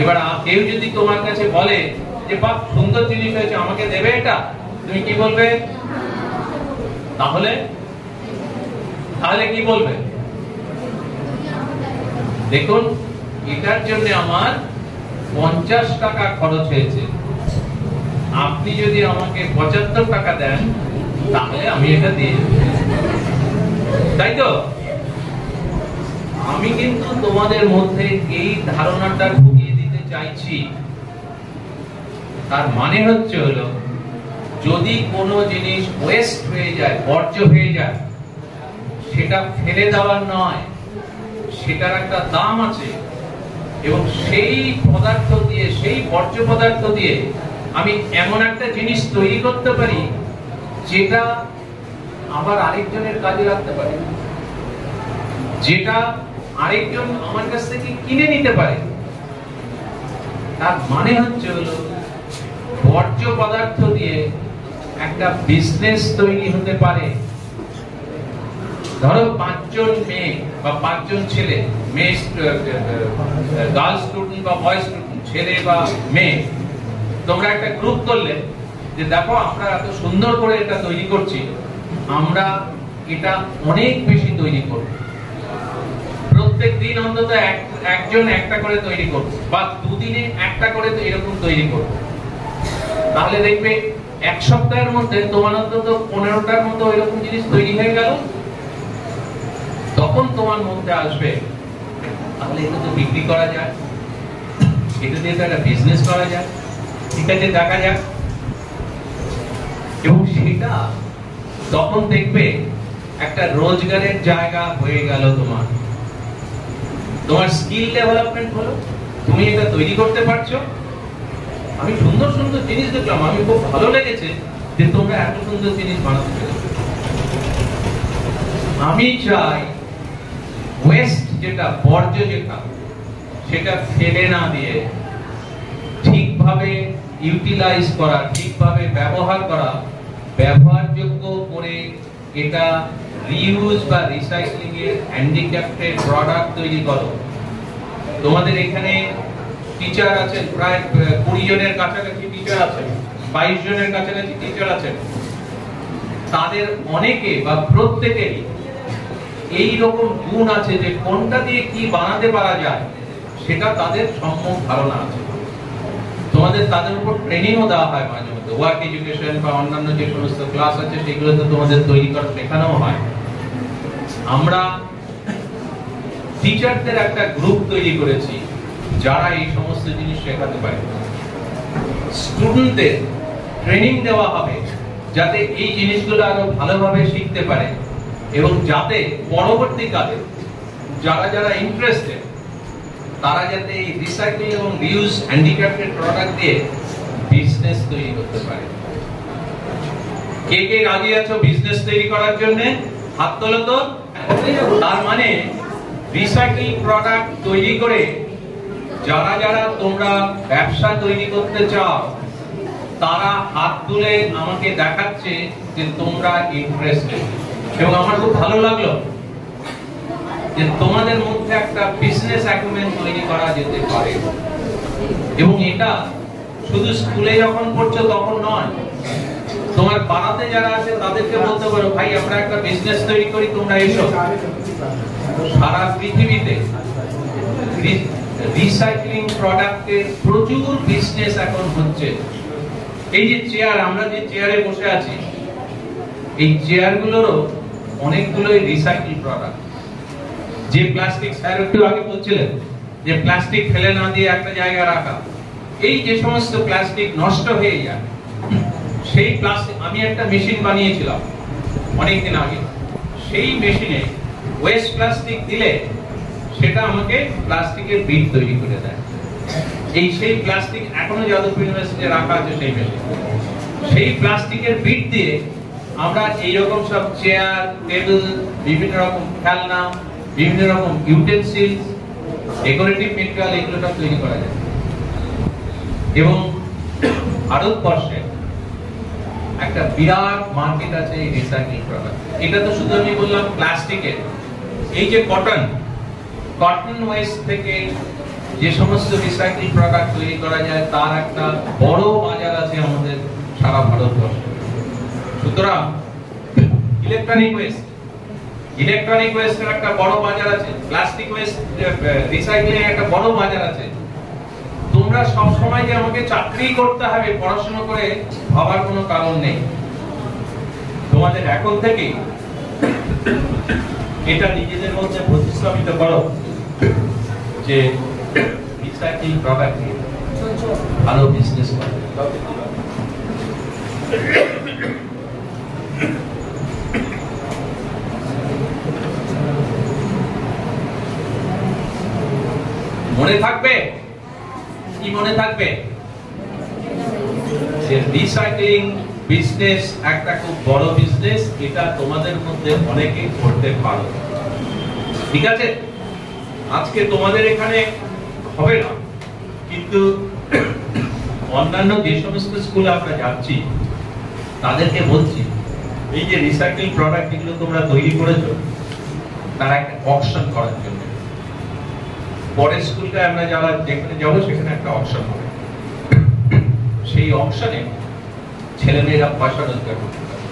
এবার কেউ যদি তোমার কাছে বলে যে বাহ, সুন্দর জিনিস হয়েছে, আমাকে দেবে এটা, তুমি কি বলবে? তাহলে কি বলবে? দেখুন, এটার জন্য আমার 50 টাকা খরচ হয়েছে, আপনি যদি আমাকে 75 টাকা দেন, তাহলে আমি এটা দিয়ে দেব, তাই তো? আমি কিন্তু তোমাদের মধ্যে এই ধারণাটা ঢুকিয়ে দিতে চাইছি। তার মানে হচ্ছে হলো, যদি কোনো জিনিস ওয়েস্ট হয়ে যায়, বর্জ্য হয়ে যায়, সেটা ফেলে দেওয়ার নয়, সেটার একটা দাম আছে। এবং সেই পদার্থ দিয়ে, সেই বর্জ্য পদার্থ দিয়ে আমি এমন একটা জিনিস তৈরি করতে পারি যেটা আবার আরেকজনের কাজে লাগতে পারে, যেটা আরেকজন আমার কাছ থেকে কিনে নিতে পারে। তার মানে হচ্ছে হলো, বর্জ্য পদার্থ দিয়ে একটা বিজনেস তৈরি হতে পারে। ধরো 5 জন মেয়ে বা 5 জন ছেলে, মেয়ে গার্ল স্টুডেন্ট বা বয় স্টুডেন্ট, ছেলে বা মেয়ে, তোমরা একটা গ্রুপ করলে যে দেখো আমরা এত সুন্দর করে এটা তৈরি করছি, আমরা এটা অনেক বেশি তৈরি করব, প্রত্যেক দিন অন্তত একজন একটা করে তৈরি করব, বা দুদিনে একটা করে এরকম তৈরি করব। তাহলে দেখবে 1 সপ্তাহের মধ্যে তোমার অন্তত 15টার মতো এরকম জিনিস তৈরি হয়ে গেল। তখন তোমার মধ্যে আসবে, তাহলে এটা তো বিক্রি করা যায়, এটা দিয়ে তো একটা বিজনেস করা যায়, ঠিক আছে, দেখা যাক। এবং সেটা তখন দেখবে একটা রোজগারের জায়গা হয়ে গেল। তোমার স্কিল ডেভেলপমেন্ট হলো, তুমি এটা তৈরি করতে পারছো। আমি সুন্দর সুন্দর জিনিস দেখলাম, আমি খুব ভালো লেগেছে যে তোমরা এত সুন্দর জিনিস বানাতে পেরেছো। আমি চাই ওয়েস্ট যেটা, বর্জ্য যেটা, সেটা ফেলে না দিয়ে ঠিকভাবে ইউটিলাইজ করা, ঠিকভাবে ব্যবহার করা, ব্যবহারযোগ্য করে এটা রিইউজ বা রিসাইক্লিং এর হ্যান্ডিক্রাফটেড প্রোডাক্ট তৈরি করো। তোমাদের এখানে টিচার আছেন, প্রায় 20 জনের কাছাকাছি টিচার আছেন, 22 জনের কাছাকাছি টিচার আছেন। তাদের অনেকে বা প্রত্যেকেরই এই রকম গুণ আছে যে কোনটা দিয়ে কি বানাতে পারা যায় সেটা তাদের সম্যক ধারণা আছে। তোমাদের তাদের উপর ট্রেনিংও দেওয়া হয় মাঝে মধ্যে, ওয়ার্ক এডুকেশন বা অন্যান্য যে সমস্ত ক্লাস আছে সেগুলোতে তোমাদের তৈরি করা শেখানো হয়। আমরা টিচারদের একটা গ্রুপ তৈরি করেছি যারা এই সমস্ত জিনিস শেখাতে পারে। স্টুডেন্টদের ট্রেনিং দেওয়া হবে যাতে এই জিনিসগুলো আরো ভালোভাবে শিখতে পারে এবং যাতে পরবর্তীকালে যারা যারা ইন্টারেস্টেড তারা যাতে এই রিসাইক্লিং এবং রিউজ হ্যান্ডিক্রাফটেড প্রোডাক্ট দিয়ে বিজনেস তৈরি করতে পারে। কে কে রাজি আছো বিজনেস তৈরি করার জন্য? হাত তোলো তো। তার মানে রিসাইক্লিং প্রোডাক্ট তৈরি করে যারা যারা তোমরা ব্যবসা তৈরি করতে চাও তারা হাত তুলে আমাকে দেখাচ্ছে যে তোমরা ইন্টারেস্টেড। এবং আমার খুব ভালো লাগলো যে তোমাদের মধ্যে একটা বিজনেস অ্যাকুমেন তৈরি করা যেতে পারে। এবং এটা শুধু স্কুলে যখন পড়ছো তখন নয়, তোমার পাড়াতে যারা আছে তাদেরকে বলতে পারো, ভাই আমরা একটা বিজনেস তৈরি করি, তোমরা এসো। সারা পৃথিবীতে রিসাইক্লিং প্রোডাক্টের প্রচুর বিজনেস এখন হচ্ছে। এই যে চেয়ার, আমরা যে চেয়ারে বসে আছি, এই চেয়ারগুলোরও অনেকগুলোই রিসাইকেল প্রোডাক্ট। যে প্লাস্টিক, স্যার একটু আগে বলছিলেন যে প্লাস্টিক ফেলে না দিয়ে একটা জায়গায় রাখা, এই যে সমস্ত প্লাস্টিক নষ্ট হয়ে যায়, সেই প্লাস্টিক আমি একটা মেশিন বানিয়েছিলাম অনেকদিন আগে। সেই মেশিনে ওয়েস্ট প্লাস্টিক দিলে সেটা আমাকে প্লাস্টিকের বিট তৈরি করে দেয়। এই সেই প্লাস্টিক এখনো যাদবপুর ইউনিভার্সিটিতে রাখা আছে সেই মেশিন। সেই প্লাস্টিকের বিট দিয়ে আমরা এইরকম সব চেয়ার, টেবিল, বিভিন্ন রকম খেলনা, বিভিন্ন রকম ইউটেনসিল, ডেকোরেটিভ মেটেরিয়াল এগুলো সব তৈরি করা যায়। এবং ভারতবর্ষে একটা বিরাট মার্কেট আছে এই রিসাইক্লিং প্রোডাক্ট। এটা তো শুধু আমি বললাম প্লাস্টিকের। এই যে কটন ওয়েস্ট থেকে যে সমস্ত রিসাইক্লিং প্রোডাক্ট তৈরি করা যায় তার একটা বড় বাজার আছে আমাদের সারা ভারতবর্ষে। সুতরাং ইলেকট্রনিক ওয়েস্টের একটা বড় বাজার আছে, প্লাস্টিক ওয়েস্ট রিসাইক্লিং এর একটা বড় বাজার আছে। তোমরা সব সময় যে আমাকে চাকরি করতে হবে পড়াশোনা করে ভাবার কোনো কারণ নেই। তোমাদের এখন থেকে এটা নিজেদের মধ্যে প্রতিস্থাপিত করো যে রিসাইক্লিং প্রোডাক্ট নিয়ে ভালো বিজনেস করবে। মনে থাকবে কি? মনে থাকবে যে রিসাইক্লিং বিজনেস একটা খুব বড় বিজনেস। এটা তোমাদের মধ্যে অনেকে করতে পারো, ঠিক আছে? আজকে তোমাদের এখানে হবে না, কিন্তু অন্যান্য যে সমস্ত স্কুলে আমরা যাচ্ছি তাদেরকে বলছি এই যে রিসাইক্লিং প্রোডাক্ট এগুলো তোমরা তৈরি করেছো তারা একটা অকশন করার জন্য। পরের স্কুলটা আমরা যেখানে যাবো সেখানে একটা অকশন হবে। সেই অকশনে ছেলেমেয়েরা পয়সা রোজগার করতে পারে,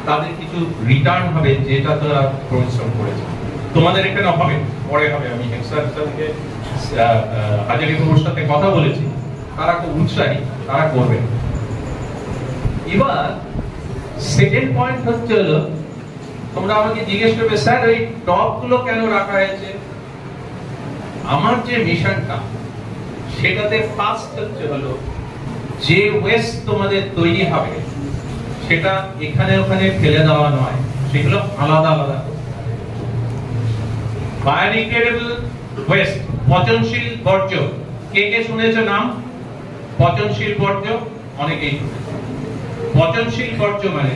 তাদের কিছু রিটার্ন হবে যেটা তারা পরিশ্রম করেছে। তোমাদের এখানে হবে, পরে হবে। আমি হেডস্যারকে হাজারিবাবুর সাথে কথা বলেছি, তারা খুব উৎসাহী, তারা করবে। এবার সেকেন্ড পয়েন্ট হচ্ছে হলো, তোমরা আমাকে জিজ্ঞেস করবে স্যার ওই টপ গুলো কেন রাখা হয়েছে? আমার যে মিশনটা সেটাতে ফার্স্ট হচ্ছে হলো যে ওয়েস্ট তোমাদের তৈরি হবে সেটা এখানে ওখানে ফেলে দেওয়া নয়, সেগুলো আলাদা আলাদা। বায়োডিগ্রেডেবল ওয়েস্ট, পচনশীল বর্জ্য। কে কে শুনেছো নাম? পচনশীল বর্জ্য অনেকেই শুনেছে। পচনশীল বর্জ্য মানে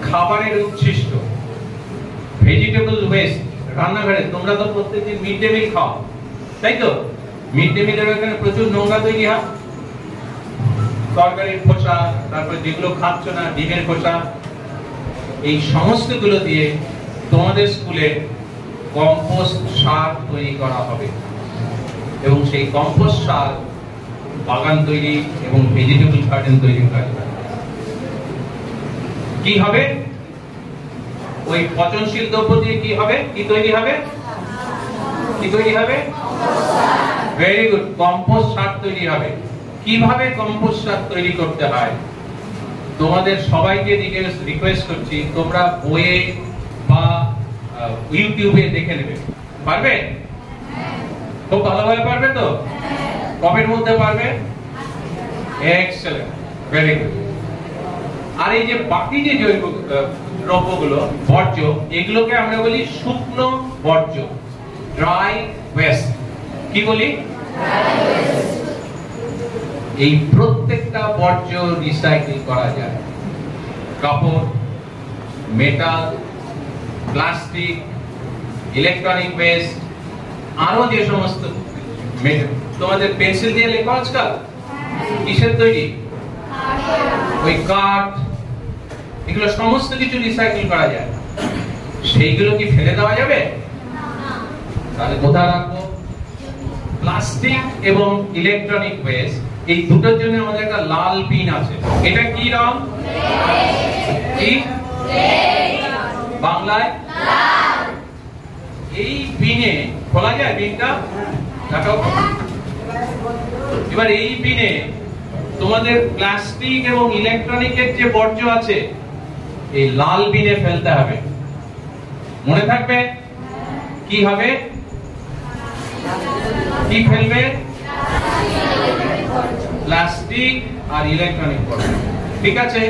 খাবারের উচ্ছিষ্ট, ভেজিটেবল ওয়েস্ট, রান্নাঘরে তোমরা তো প্রত্যেকদিন মিড ডে মিল খাও, তাই তো? মিড ডে মিলের এখানে প্রচুর নোংরা তৈরি হয়, তরকারির খোসা, তারপরে যেগুলো খাচ্ছ না ডিমের খোসা, এই সমস্ত গুলো দিয়ে তোমাদের স্কুলে কম্পোস্ট সার তৈরি করা হবে এবং সেই কম্পোস্ট সার বাগান তৈরি এবং ভেজিটেবল গার্ডেন তৈরি করা হবে। কি হবে? ওই পচনশীল দ্রব্য দিয়ে কি হবে? কি তৈরি হবে? কি তৈরি হবে? ভেরি গুড, কম্পোস্ট সার তৈরি হবে। কিভাবে কম্পোস্ট সার তৈরি করতে হয় তোমাদের সবাইকে রিকোয়েস্ট করছি, তোমরা বইয়ে বা ইউটিউবে দেখে নেবে। পারবে? খুব ভালোভাবে পারবে তো? কবের মধ্যে পারবে? Excellent, very good. আর এই যে বাকি যে জৈব দ্রব্যগুলো, বর্জ্য, এগুলোকে আমরা বলি শুকনো বর্জ্য, ড্রাই ওয়েস্ট। কি বলি? এই প্রত্যেকটা বর্জ্য রিসাইকেল করা যায়। কাপড়, মেটাল, প্লাস্টিক, ইলেকট্রনিক ওয়েস্ট, আরো যে সমস্ত, তোমাদের পেন্সিল দিয়ে লেখো আজকাল, কিসের তৈরি? ওই কাঠ, এগুলো সমস্ত কিছু রিসাইকেল করা যায়। সেইগুলো কি ফেলে দেওয়া যাবে? তাহলে কোথায় রাখবো? প্লাস্টিক এবং ইলেকট্রনিক ওয়েস্ট, এই দুটোর জন্য আমাদের একটা লাল বিন আছে। এটা কি রং? কি বাংলায়? এই বিনে খোলা যায়? বিনটা দেখাও। এবার এই বিনে তোমাদের প্লাস্টিক এবং ইলেকট্রনিকের যে বর্জ্য আছে এই লাল বিনে ফেলতে হবে। মনে থাকবে? কি হবে? কি ফেলবে? প্লাস্টিক আর ইলেকট্রনিক বর্জ্য। ঠিক আছে।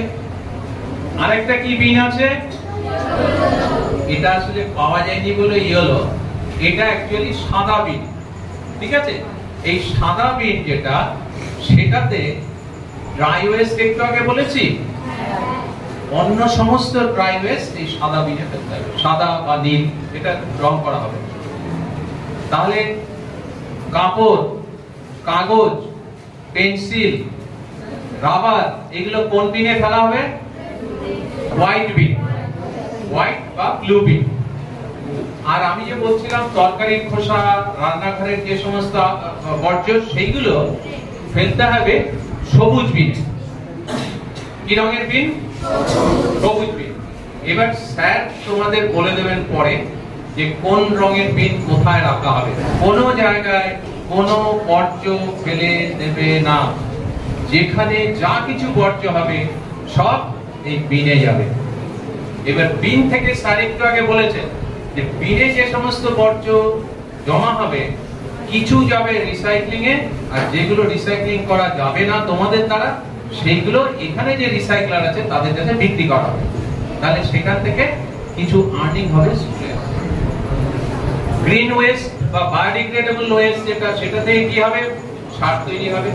আরেকটা কি বিন আছে? এটা আসলে পাওয়া যায়নি বলে ইয়েলো, এটা অ্যাকচুয়ালি সাদা বিন। ঠিক আছে। এই সাদা বিন যেটা, সেটাতে ড্রাই ওয়েস্ট একটু আগে বলেছি, অন্য সমস্ত ড্রাই ওয়েস্ট এই সাদা বিনে ফেলতে হবে। সাদা বা নীল, এটা রং করা হবে। তাহলে কাপড়, কাগজ, পেন্সিল, রাবার, এগুলো কোন বিনে ফেলা হবে? হোয়াইট বিন, হোয়াইট বা ব্লু বিন। আর আমি যে বলছিলাম তরকারির খোসা, রান্নাঘরের যে সমস্ত বর্জ্য, সেইগুলো ফেলতে হবে সবুজ বিন। কি রঙের বিন? সবুজ বিন। এবার স্যার তোমাদের বলে দেবেন পরে যে কোন রঙের বিন কোথায় রাখা হবে। কোনো জায়গায় কোনো বর্জ্য ফেলে দেবে না। যেখানে যা কিছু বর্জ্য হবে সব এই বিনে যাবে। এবার বিন থেকে স্যার একটু আগে বলেছে যে বিনে যে সমস্ত বর্জ্য জমা হবে, কিছু যাবে রিসাইক্লিং এ, আর যেগুলো রিসাইক্লিং করা যাবে না তোমাদের দ্বারা, সেইগুলো এখানে যে রিসাইক্লার আছে তাদের কাছে বিক্রি করা হবে। তাহলে সেখান থেকে কিছু আর্নিং হবে স্কুলে। গ্রিন ওয়েস্ট বা বায়োডিগ্রেডেবল ওয়েস্ট যেটা, সেটা থেকে কি হবে? সার তৈরি হবে।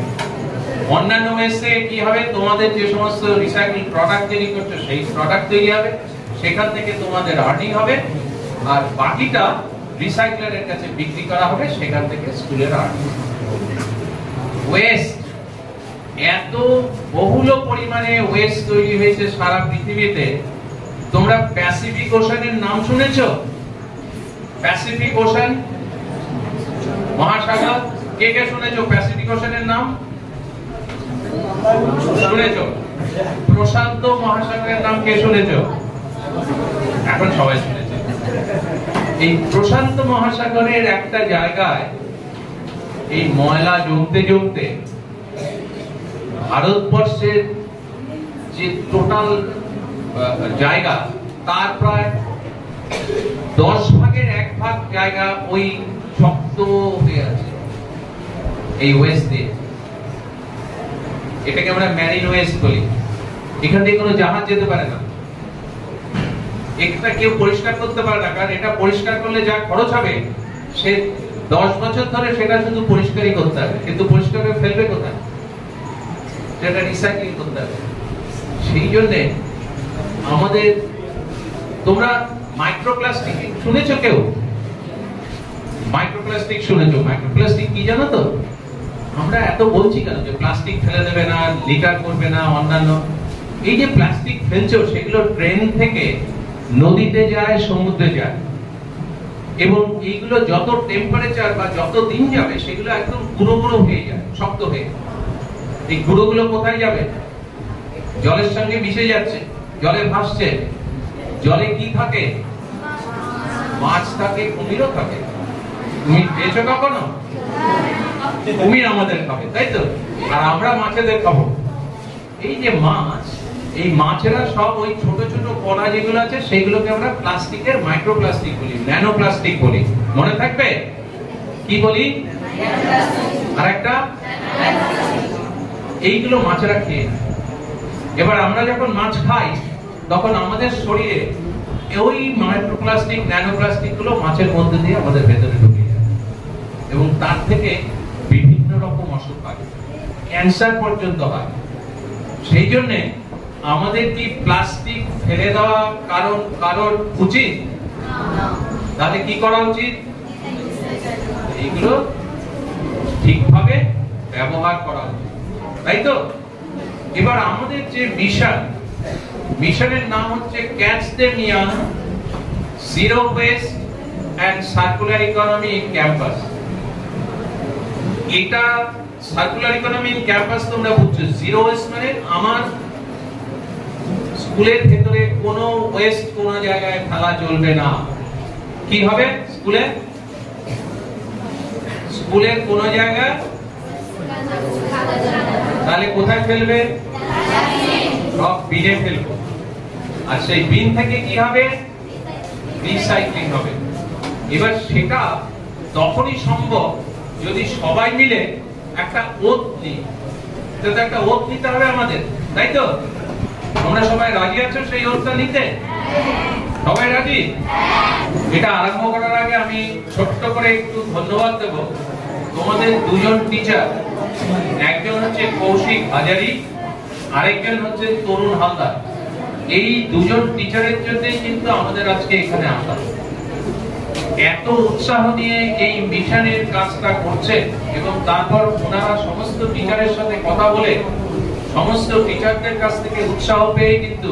অন্যান্য ওয়েস্ট থেকে কি হবে? তোমাদের যে সমস্ত রিসাইকেল প্রোডাক্ট তৈরি করছো সেই প্রোডাক্ট তৈরি হবে, সেখান থেকে তোমাদের আর্নিং হবে, আর বাকিটা রিসাইক্লারের কাছে বিক্রি করা হবে, সেখান থেকে স্কুলের আর্নিং। ওয়েস্ট, এত বহুল পরিমাণে ওয়েস্ট তৈরি হয়েছে সারা পৃথিবীতে। তোমরা প্যাসিফিক ওশানের নাম শুনেছো? প্যাসিফিক ওশান মহাসাগর, কে কে শুনেছো প্যাসিফিক ওশানের নাম? শুনেছো? প্রশান্ত মহাসাগরের নাম কে শুনেছো? এখন সবাই শুনেছে। এই প্রশান্ত মহাসাগরের একটা জায়গায় এই ময়লা জমতে জমতে ভারতবর্ষের যে টোটাল জায়গা, তার প্রায় 10 ভাগের 1 ভাগ জায়গা ওই শক্ত হয়ে আছে এই ওয়েস্ট দিয়ে। এটাকে আমরা ম্যারিন ওয়েস্ট বলি। এখান থেকে কোনো জাহাজ যেতে পারে না, এটা কেউ পরিষ্কার করতে পারে না, কারণ এটা পরিষ্কার করলে যা খরচ হবে, সে 10 বছর ধরে সেটা শুধু পরিষ্কারই করতে হবে, কিন্তু পরিষ্কার করে ফেলবে কোথায়? সেটা রিসাইক্লিং করতে হবে। সেই জন্য আমাদের, তোমরা মাইক্রোপ্লাস্টিক শুনেছো কেউ? মাইক্রোপ্লাস্টিক শুনেছো, মাইক্রোপ্লাস্টিক কি জানো তো? আমরা এত বলছি কেন যে প্লাস্টিক ফেলে দেবে না, লিটার করবে না, অন্যান্য এই যে প্লাস্টিক ফেলছো সেগুলো ট্রেন থেকে নদীতে যায়, সমুদ্রে যায়, এবং এইগুলো যত টেম্পারেচার বা যত দিন যাবে সেগুলো একদম গুঁড়ো গুঁড়ো হয়ে যায়, শক্ত হয়ে। এই গুঁড়োগুলো কোথায় যাবে? জলের সঙ্গে মিশে যাচ্ছে, জলে ভাসছে। জলে কি থাকে? মাছ থাকে, কুমিরও থাকে। কুমির খেয়েছো কখনো? কুমির আমাদের খাবে, তাই তো? আর আমরা মাছেদের খাবো। এই যে মাছ, এই মাছেরা সব ওই ছোট ছোট কণা যেগুলো আছে সেগুলোকে আমরা প্লাস্টিকের মাইক্রোপ্লাস্টিক বলি, ন্যানো প্লাস্টিক বলি। মনে থাকবে কি বলি? আর একটা, এইগুলো মাছেরা খেয়ে নেয়। এবার আমরা যখন মাছ খাই তখন আমাদের শরীরে ওই মাইক্রোপ্লাস্টিক, ন্যানো প্লাস্টিক গুলো মাছের মধ্যে দিয়ে আমাদের ভেতরে ঢুকে যায়, এবং তার থেকে বিভিন্ন রকম অসুখ হয়, ক্যান্সার পর্যন্ত হয়। সেই জন্য আমাদের কি প্লাস্টিক ফেলে দেওয়া কারণ উচিত? তাহলে কি করা উচিত? এইগুলো ঠিকভাবে ব্যবহার করা উচিত, তাই তো? এবার আমাদের যে মিশনের নাম হচ্ছে catch them young, zero waste and circular economy in campus. এটা সার্কুলার ইকোনমি ইন ক্যাম্পাস তোমরা বুঝছো। জিরো ওয়েস্ট মানে আমার স্কুলের ভেতরে কোনো ওয়েস্ট কোনো জায়গায় ফেলা চলবে না। কি হবে স্কুলে? স্কুলের কোনো জায়গায়, তাহলে কোথায় ফেলবে? সব বিনে ফেলবো। আর সেই বিন থেকে কি হবে? রিসাইক্লিং হবে। এবার সেটা তখনই সম্ভব যদি সবাই মিলে একটা ওত নিই। একটা ওত নিতে হবে আমাদের, তাই তো? তোমরা সবাই রাজি আছো সেই ওতটা নিতে? সবাই রাজি? এটা আরম্ভ করার আগে আমি ছোট্ট করে একটু ধন্যবাদ দেব তোমাদের দুজন টিচার। একজন হচ্ছে কৌশিক হাজারি, আরেকজন হচ্ছে তরুণ হালদার। এই দুজন টিচারের জন্যই কিন্তু আমাদের আজকে এখানে আসা। এত উৎসাহ নিয়ে এই মিশনের কাজটা করছে, এবং তারপর ওনারা সমস্ত টিচারের সাথে কথা বলে সমস্ত টিচারদের কাছ থেকে উৎসাহ পেয়ে কিন্তু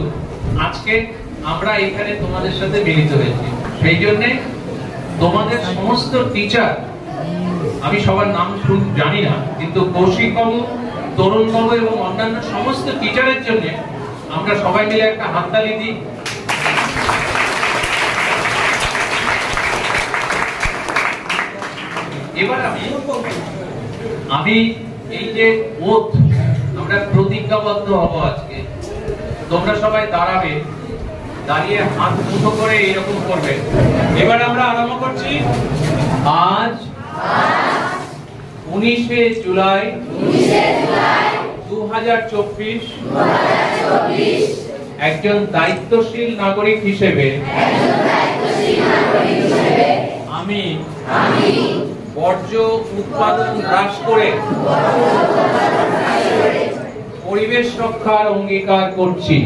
আজকে আমরা এখানে তোমাদের সাথে মিলিত হয়েছি। সেই জন্য তোমাদের সমস্ত টিচার, আমি সবার নাম জানি না, কিন্তু কৌশিক বাবু, তরুণ বাবু এবং অন্যান্য সমস্ত টিচারের জন্য আমরা সবাই মিলে একটা হাততালি দিই। এবার আমি এই যে ওত, আমরা প্রতিজ্ঞাবদ্ধ হব আজকে। তোমরা সবাই দাঁড়াবে, দাঁড়িয়ে হাত মুঠো করে এইরকম করবে। এবার আমরা আরম্ভ করছি। আজ 19শে জুলাই 2024 একজন দায়িত্বশীল নাগরিক হিসেবে আমি বর্জ্য উৎপাদন হ্রাস করে পরিবেশ রক্ষার অঙ্গীকার করছি।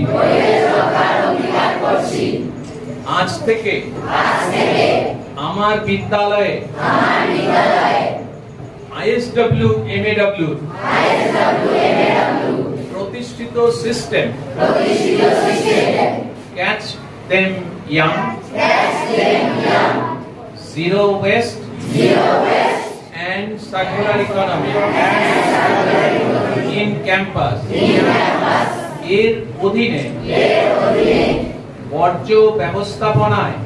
আজ থেকে আমার বিদ্যালয়ে ISW MAW প্রতিষ্ঠিত system catch them young, zero West and circular economy in campus এর অধীনে বর্জ্য ব্যবস্থাপনায়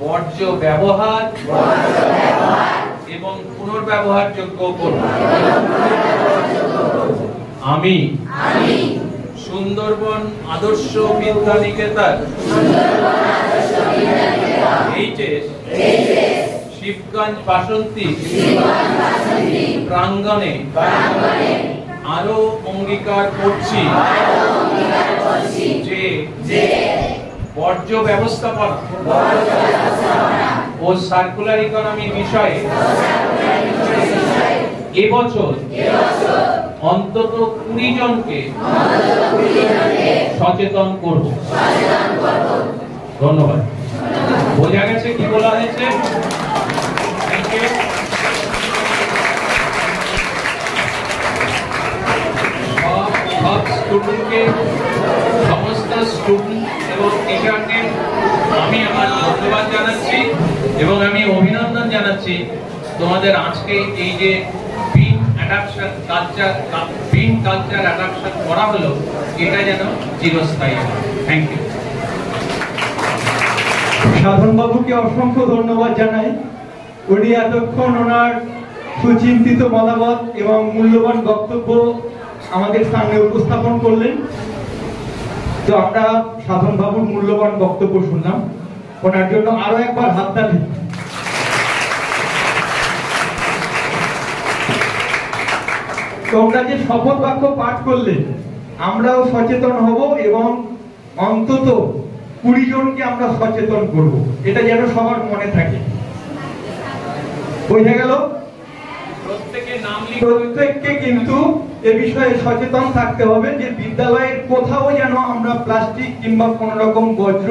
বর্জ্য ব্যবহার এবং পুনর্ব্যবহারযোগ্য করব। আমি সুন্দরবন আদর্শ বিদ্যা নিকেতন HS শিবগঞ্জ বাসন্তী প্রাঙ্গণে আরো অঙ্গীকার করছি যে বর্জ্য ব্যবস্থাপনা ও সার্কুলার ইকোনমি বিষয়ে এবছর অন্তত 20 জনকে সচেতন করব। ধন্যবাদ। বোঝা গেছে কি বলা হয়েছে? স্টুডেন্টকে, সমস্ত স্টুডেন্ট এবং টিচারদের আমি আমার ধন্যবাদ জানাচ্ছি এবং আমি অভিনন্দন জানাচ্ছি। তোমাদের আজকে এই যে বিন কালচার অ্যাডাপশন করা হলো, এটা যেন চিরস্থায়ী হয়। Thank you. সাধন বাবুকে অসংখ্য ধন্যবাদ জানাই। উনি এতক্ষণ ওনার সুচিন্তিত মতামত এবং মূল্যবান বক্তব্য আমাদের সামনে উপস্থাপন করলেন। তো আমরা সাধন বাবুর মূল্যবান বক্তব্য শুনলাম, ওনার জন্য আরো একবার হাততালি। তোমরা যে শপথ বাক্য পাঠ করলেন, আমরাও সচেতন হব এবং অন্তত 20 জনকে আমরা সচেতন করব, এটা যেন সবার মনে থাকে। বোঝা গেল? প্রত্যেককে কিন্তু এ বিষয়ে সচেতন থাকতে হবে যে বিদ্যালয়ের কোথাও যেন আমরা প্লাস্টিক কিংবা কোন রকম বজ্র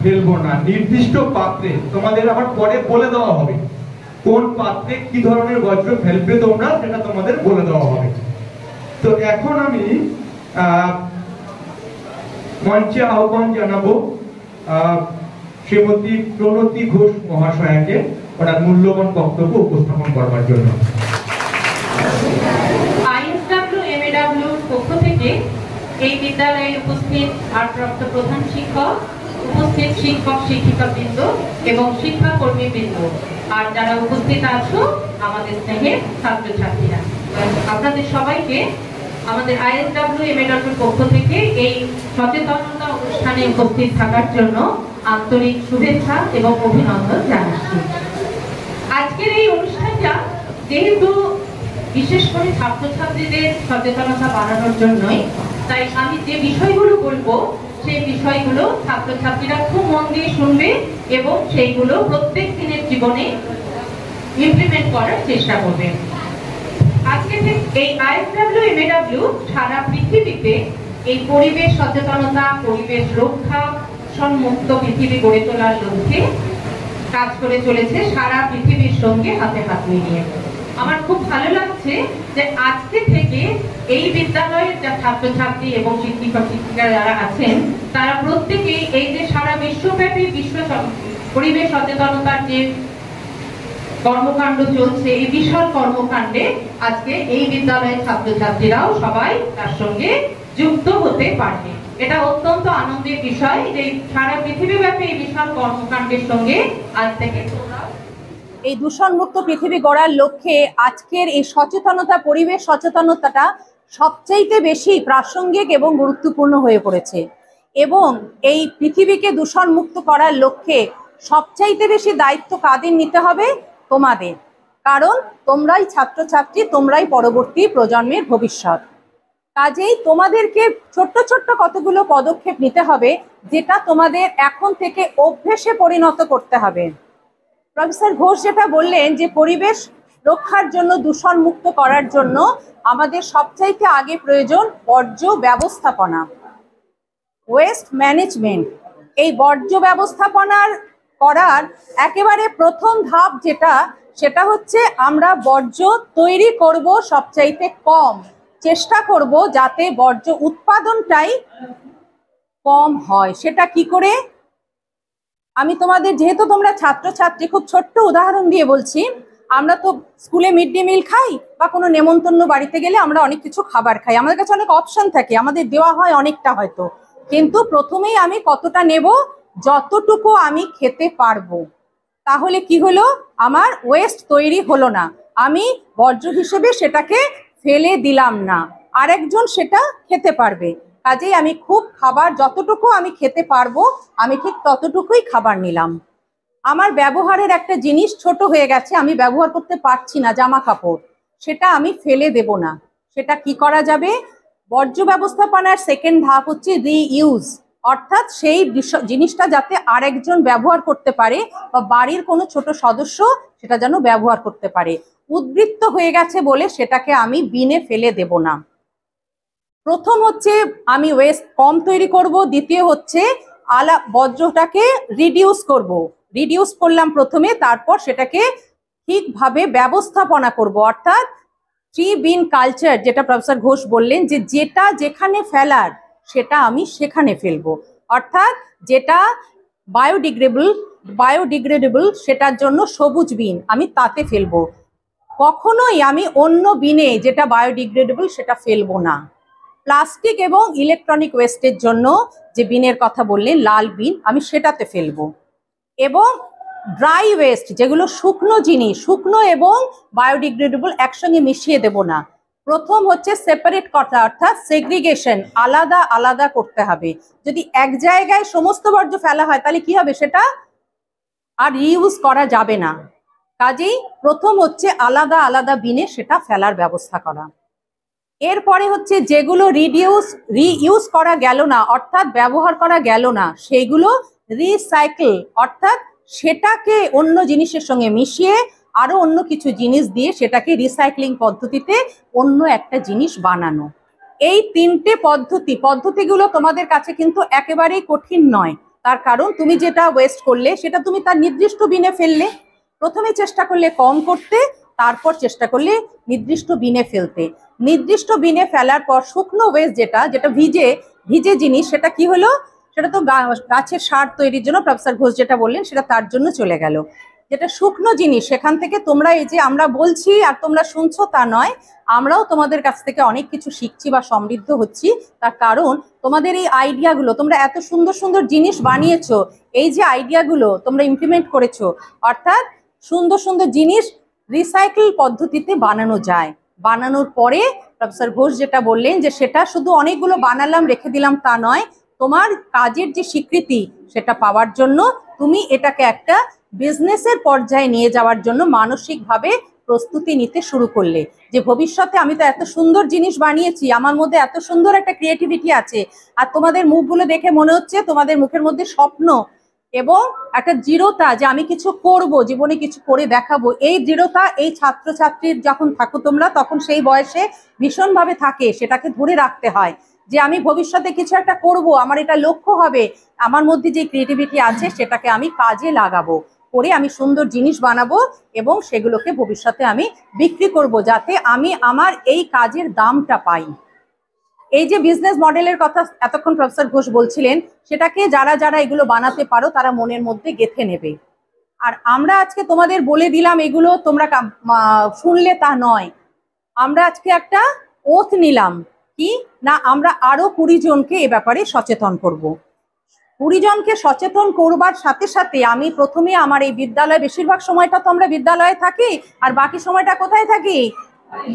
ফেলবো না। নির্দিষ্ট পাত্রে, তোমাদের আবার পরে বলে দেওয়া হবে কোন পাত্রে কি ধরনের বজ্র ফেলবে তোমরা, সেটা তোমাদের বলে দেওয়া হবে। তো এখন আমি মঞ্চে আহ্বান জানাবো শ্রীমতী প্রণতি ঘোষ মহাশয়াকে ওনার মূল্যবান বক্তব্য উপস্থাপন করবার জন্য। ISW-MAW পক্ষ থেকে এই বিদ্যালয়ে উপস্থিত ভারপ্রাপ্ত প্রধান শিক্ষক, উপস্থিত শিক্ষক শিক্ষিকাবৃন্দ এবং শিক্ষাকর্মীবৃন্দ, আর যারা উপস্থিত আছো আমাদের স্নেহের ছাত্রছাত্রীরা, আপনাদের সবাইকে আমাদের ISW-MAW পক্ষ থেকে এই সচেতনতা অনুষ্ঠানে উপস্থিত থাকার জন্য আন্তরিক শুভেচ্ছা এবং অভিনন্দন জানাচ্ছি। আজকের এই অনুষ্ঠানটা যেহেতু বিশেষ করে ছাত্রছাত্রীদের সচেতনতা বাড়ানোর জন্যই, তাই আমি যে বিষয়গুলো বলবো সেই বিষয়গুলো ছাত্রছাত্রীরা খুব মন দিয়ে শুনবে এবং সেইগুলো প্রত্যেক দিনের জীবনে ইমপ্লিমেন্ট করার চেষ্টা করবে। আজকে এই ISW-MAW সারা পৃথিবীতে এই পরিবেশ সচেতনতা, পরিবেশ রক্ষা, দূষণমুক্ত পৃথিবী গড়ে তোলার লক্ষ্যে কাজ করে চলেছে সারা পৃথিবীর সঙ্গে হাতে হাত মিলিয়ে। আমার খুব ভালো লাগছে যে আজকে থেকে এই বিদ্যালয়ের যা ছাত্রছাত্রী এবং শিক্ষক শিক্ষিকা যারা আছেন, তারা প্রত্যেকেই এই যে সারা বিশ্বব্যাপী পরিবেশ সচেতনতার যে কর্মকাণ্ড চলছে, এই বিশাল কর্মকাণ্ডে আজকে এই বিদ্যালয়ের ছাত্রছাত্রীরাও সবাই তার সঙ্গে যুক্ত হতে পারবে। এটা অত্যন্ত আনন্দের বিষয় যে সারা পৃথিবীব্যাপী এই বিশাল কর্মকাণ্ডের সঙ্গে আজ থেকে এই দূষণমুক্ত পৃথিবী গড়ার লক্ষ্যে আজকের এই সচেতনতা, পরিবেশ সচেতনতাটা সবচাইতে বেশি প্রাসঙ্গিক এবং গুরুত্বপূর্ণ হয়ে পড়েছে। এবং এই পৃথিবীকে দূষণমুক্ত করার লক্ষ্যে সবচাইতে বেশি দায়িত্ব কাদের নিতে হবে? তোমাদের। কারণ তোমরাই ছাত্রছাত্রী, তোমরাই পরবর্তী প্রজন্মের ভবিষ্যৎ। কাজেই তোমাদেরকে ছোট্ট ছোট্ট কতগুলো পদক্ষেপ নিতে হবে, যেটা তোমাদের এখন থেকে অভ্যেসে পরিণত করতে হবে। প্রফেসর ঘোষ যেটা বললেন যে পরিবেশ রক্ষার জন্য, দূষণ মুক্ত করার জন্য আমাদের সবচাইতে আগে প্রয়োজন বর্জ্য ব্যবস্থাপনা, ওয়েস্ট ম্যানেজমেন্ট। এই বর্জ্য ব্যবস্থাপনার করার একেবারে প্রথম ধাপ সেটা হচ্ছে আমরা বর্জ্য তৈরি করব সবচাইতে কম, চেষ্টা করব যাতে বর্জ্য উৎপাদনটাই কম হয়। সেটা কি করে? আমি তোমাদের, যেহেতু তোমরা ছাত্রছাত্রী, খুব ছোট্ট উদাহরণ দিয়ে বলছি। আমরা তো স্কুলে মিড ডে মিল খাই বা কোনো নেমন্তন্ন বাড়িতে গেলে আমরা অনেক কিছু খাবার খাই, আমাদের কাছে অনেক অপশন থাকে, আমাদের দেওয়া হয় অনেকটা হয়তো, কিন্তু প্রথমেই আমি কতটা নেব? যতটুকু আমি খেতে পারবো। তাহলে কি হলো? আমার ওয়েস্ট তৈরি হলো না, আমি বর্জ্য হিসেবে সেটাকে ফেলে দিলাম না, আরেকজন সেটা খেতে পারবে। কাজেই আমি খুব খাবার যতটুকু আমি খেতে পারবো আমি ঠিক ততটুকুই খাবার নিলাম। আমার ব্যবহারের একটা জিনিস ছোট হয়ে গেছে, আমি ব্যবহার করতে পারছি না, জামা কাপড়, সেটা আমি ফেলে দেব না। সেটা কি করা যাবে? বর্জ্য ব্যবস্থাপনার সেকেন্ড ধাপ হচ্ছে রিইউজ, অর্থাৎ সেই জিনিসটা যাতে আরেকজন ব্যবহার করতে পারে বা বাড়ির কোনো ছোট সদস্য সেটা যেন ব্যবহার করতে পারে। উদ্বৃত্ত হয়ে গেছে বলে সেটাকে আমি বিনে ফেলে দেব না। প্রথম হচ্ছে আমি ওয়েস্ট কম তৈরি করব, দ্বিতীয় হচ্ছে বর্জ্যটাকে রিডিউস করব। রিডিউস করলাম প্রথমে, তারপর সেটাকে ঠিকভাবে ব্যবস্থাপনা করব, অর্থাৎ ট্রি বিন কালচার যেটা প্রফেসর ঘোষ বললেন, যে যেটা যেখানে ফেলার সেটা আমি সেখানে ফেলবো, অর্থাৎ যেটা বায়োডিগ্রেডেবল সেটার জন্য সবুজ বিন আমি তাতে ফেলবো। কখনোই আমি অন্য বিনে যেটা বায়োডিগ্রেডেবল সেটা ফেলবো না। প্লাস্টিক এবং ইলেকট্রনিক ওয়েস্টের জন্য যে বিনের কথা বললেন লাল বিন, আমি সেটাতে ফেলবো। এবং ড্রাই ওয়েস্ট যেগুলো শুকনো জিনিস, শুকনো এবং বায়োডিগ্রেডেবল একসঙ্গে মিশিয়ে দেব না। প্রথম হচ্ছে সেপারেট করা, অর্থাৎ সেগ্রিগেশন, আলাদা আলাদা করতে হবে। যদি এক জায়গায় সমস্ত বর্জ্য ফেলা হয় তাহলে কি হবে, সেটা আর রিইউজ করা যাবে না। কাজেই প্রথম হচ্ছে আলাদা আলাদা বিনে সেটা ফেলার ব্যবস্থা করা। এরপরে হচ্ছে যেগুলো রিইউজ করা গেল না, অর্থাৎ ব্যবহার করা গেল না, সেগুলো রিসাইকেল, অর্থাৎ সেটাকে অন্য জিনিসের সঙ্গে মিশিয়ে আরো অন্য কিছু জিনিস দিয়ে সেটাকে রিসাইক্লিং পদ্ধতিতে অন্য একটা জিনিস বানানো। এই তিনটে পদ্ধতিগুলো তোমাদের কাছে কিন্তু একেবারেই কঠিন নয়। তার কারণ তুমি যেটা ওয়েস্ট করলে সেটা তুমি তার নির্দিষ্ট বিনে ফেললে। প্রথমে চেষ্টা করলে কম করতে, তারপর চেষ্টা করলে নির্দিষ্ট বিনে ফেলতে। নির্দিষ্ট বিনে ফেলার পর শুকনো ওয়েস্ট যেটা ভিজে জিনিস, সেটা কি হলো, সেটা তো গাছের সার তৈরির জন্য প্রফেসর ঘোষ যেটা বললেন সেটা তার জন্য চলে গেল। যেটা শুকনো জিনিস সেখান থেকে তোমরা, এই যে আমরা বলছি আর তোমরা শুনছো তা নয়, আমরাও তোমাদের কাছ থেকে অনেক কিছু শিখছি বা সমৃদ্ধ হচ্ছি। তার কারণ তোমাদের এই আইডিয়াগুলো, তোমরা এত সুন্দর সুন্দর জিনিস বানিয়েছো, এই যে আইডিয়াগুলো তোমরা ইমপ্লিমেন্ট করেছো, অর্থাৎ সুন্দর সুন্দর জিনিস রিসাইকেল পদ্ধতিতে বানানো যায়। বানানোর পরে প্রফেসর ঘোষ যেটা বললেন যে সেটা শুধু অনেকগুলো বানালাম রেখে দিলাম তা নয়, তোমার কাজের যে স্বীকৃতি সেটা পাওয়ার জন্য তুমি এটাকে একটা বিজনেসের পর্যায়ে নিয়ে যাওয়ার জন্য মানসিকভাবে প্রস্তুতি নিতে শুরু করলে। যে ভবিষ্যতে আমি তো এত সুন্দর জিনিস বানিয়েছি, আমার মধ্যে এত সুন্দর একটা ক্রিয়েটিভিটি আছে, আর তোমাদের মুখগুলো দেখে মনে হচ্ছে তোমাদের মুখের মধ্যে স্বপ্ন এবং একটা দৃঢ়তা যে আমি কিছু করব, জীবনে কিছু করে দেখাবো। এই দৃঢ়তা এই ছাত্রছাত্রীর যখন থাকো তোমরা, তখন সেই বয়সে ভীষণভাবে থাকে, সেটাকে ধরে রাখতে হয় যে আমি ভবিষ্যতে কিছু একটা করব, আমার এটা লক্ষ্য হবে, আমার মধ্যে যে ক্রিয়েটিভিটি আছে সেটাকে আমি কাজে লাগাবো, করে আমি সুন্দর জিনিস বানাবো এবং সেগুলোকে ভবিষ্যতে আমি বিক্রি করব, যাতে আমি আমার এই কাজের দামটা পাই। এই যে বিজনেস মডেলের কথা এতক্ষণ প্রফেসর ঘোষ বলছিলেন, সেটাকে যারা এগুলো বানাতে পারো তারা মনের মধ্যে গেঁথে নেবে। আর আমরা আজকে তোমাদের বলে দিলাম এগুলো তোমরা শুনলে তা নয়, আমরা আজকে একটা ওথ নিলাম কি না, আমরা আরো 20 জনকে এ ব্যাপারে সচেতন করব। 20 জনকে সচেতন করবার সাথে সাথে আমি প্রথমে আমার এই বিদ্যালয়, বেশিরভাগ সময়টা তো আমরা বিদ্যালয়ে থাকি, আর বাকি সময়টা কোথায় থাকি,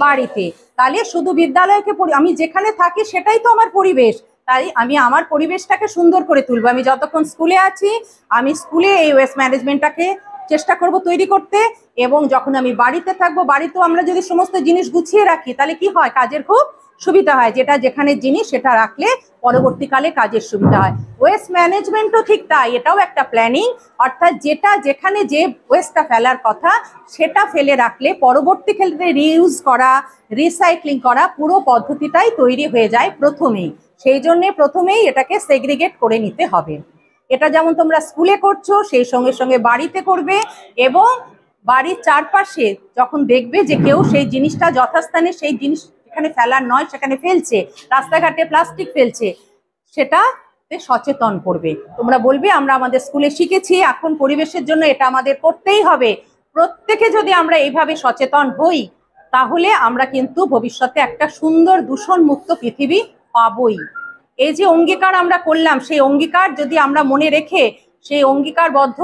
বাড়িতে। তাহলে শুধু বিদ্যালয়কে আমি যেখানে থাকি সেটাই তো আমার পরিবেশ, তাই আমি আমার পরিবেশটাকে সুন্দর করে তুলবো। আমি যতক্ষণ স্কুলে আছি আমি স্কুলে এই ওয়েস্ট ম্যানেজমেন্টটাকে চেষ্টা করব তৈরি করতে, এবং যখন আমি বাড়িতে থাকবো বাড়িতেও আমরা যদি সমস্ত জিনিস গুছিয়ে রাখি তাহলে কি হয়, কাজের খুব সুবিধা হয়। যেটা যেখানে জিনিস সেটা রাখলে পরবর্তীকালে কাজের সুবিধা হয়। ওয়েস্ট ম্যানেজমেন্টও ঠিক তাই, এটাও একটা প্ল্যানিং, অর্থাৎ যেটা যেখানে যে ওয়েস্টটা ফেলার কথা সেটা ফেলে রাখলে পরবর্তী ক্ষেত্রে রিইউজ করা, রিসাইক্লিং করা পুরো পদ্ধতিটাই তৈরি হয়ে যায় প্রথমেই। সেই জন্য প্রথমেই এটাকে সেগ্রিগেট করে নিতে হবে। এটা যেমন তোমরা স্কুলে করছো সেই সঙ্গে সঙ্গে বাড়িতে করবে, এবং বাড়ির চারপাশে যখন দেখবে যে কেউ সেই জিনিসটা যথাস্থানে, সেই জিনিস যেখানে ফেলার নয় সেখানে ফেলছে, রাস্তাঘাটে প্লাস্টিক ফেলছে, সেটাতে সচেতন করবে। তোমরা বলবে আমরা আমাদের স্কুলে শিখেছি, এখন পরিবেশের জন্য এটা আমাদের করতেই হবে। প্রত্যেকে যদি আমরা এইভাবে সচেতন হই তাহলে আমরা কিন্তু ভবিষ্যতে একটা সুন্দর দূষণমুক্ত পৃথিবী পাবই। এই যে অঙ্গীকার আমরা করলাম, সেই অঙ্গীকার যদি আমরা মনে রেখে সেই অঙ্গীকারবদ্ধ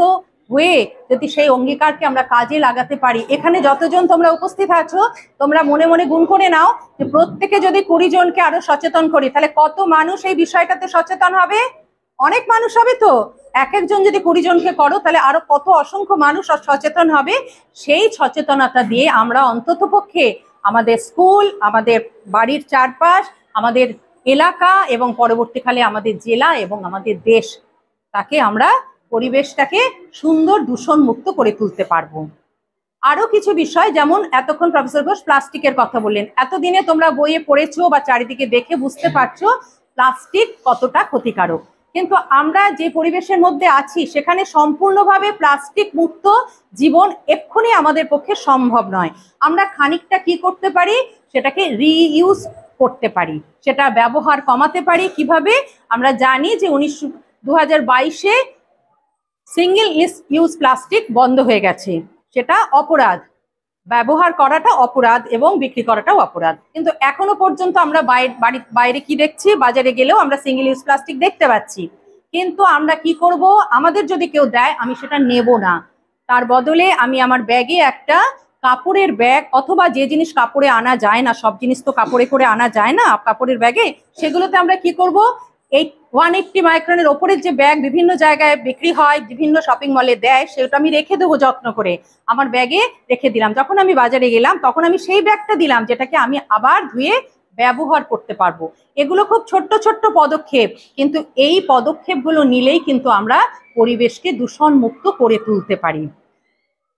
হয়ে যদি সেই অঙ্গীকারকে আমরা কাজে লাগাতে পারি, এখানে যতজন তোমরা উপস্থিত আছো তোমরা মনে মনে গুণ করে নাও যে প্রত্যেকে যদি 20 জনকে আরো সচেতন করি তাহলে কত মানুষ এই বিষয়টাতে সচেতন হবে, অনেক মানুষ হবে। তো এক একজন যদি 20 জনকে করো তাহলে আরো কত অসংখ্য মানুষ সচেতন হবে। সেই সচেতনতা দিয়ে আমরা অন্ততপক্ষে আমাদের স্কুল, আমাদের বাড়ির চারপাশ, আমাদের এলাকা এবং পরবর্তীকালে আমাদের জেলা এবং আমাদের দেশ, তাকে আমরা পরিবেশটাকে সুন্দর দূষণ মুক্ত করে তুলতে পারবো। আরো কিছু বিষয়, যেমন এতক্ষণ প্রফেসর ঘোষ প্লাস্টিকের কথা বললেন। এতদিনে তোমরা বইয়ে পড়েছো বা চারিদিকে দেখে বুঝতে পারছো প্লাস্টিক কতটা ক্ষতিকারক, কিন্তু আমরা যে পরিবেশের মধ্যে আছি সেখানে সম্পূর্ণভাবে প্লাস্টিক মুক্ত জীবন এক্ষুনি আমাদের পক্ষে সম্ভব নয়। আমরা খানিকটা কি করতে পারি, সেটাকে রিইউজ করতে পারি, সেটা ব্যবহার কমাতে পারি। কিভাবে? আমরা জানি যে 2022-এ সিঙ্গেল ইউজ প্লাস্টিক বন্ধ হয়ে গেছে, সেটা অপরাধ, ব্যবহার করাটা অপরাধ এবং বিক্রি করাটাও অপরাধ। কিন্তু এখনো পর্যন্ত আমরা বাইরে কি দেখছি, বাজারে গেলেও আমরা সিঙ্গেল ইউজ প্লাস্টিক দেখতে পাচ্ছি। কিন্তু আমরা কি করব, আমাদের যদি কেউ দেয় আমি সেটা নেব না, তার বদলে আমি আমার ব্যাগে একটা কাপড়ের ব্যাগ, অথবা যে জিনিস কাপড়ে আনা যায় না, সব জিনিস তো কাপড়ে করে আনা যায় না কাপড়ের ব্যাগে, সেগুলোতে আমরা কি করব, এই 180 মাইক্রনের ওপরের যে ব্যাগ বিভিন্ন জায়গায় বিক্রি হয়, বিভিন্ন শপিং মলে দেয়, সেটা আমি রেখে দেবো যত্ন করে, আমার ব্যাগে রেখে দিলাম। যখন আমি বাজারে গেলাম তখন আমি সেই ব্যাগটা দিলাম যেটাকে আমি আবার ধুয়ে ব্যবহার করতে পারবো। এগুলো খুব ছোট্ট ছোট্ট পদক্ষেপ, কিন্তু এই পদক্ষেপগুলো নিলেই কিন্তু আমরা পরিবেশকে দূষণ মুক্ত করে তুলতে পারি।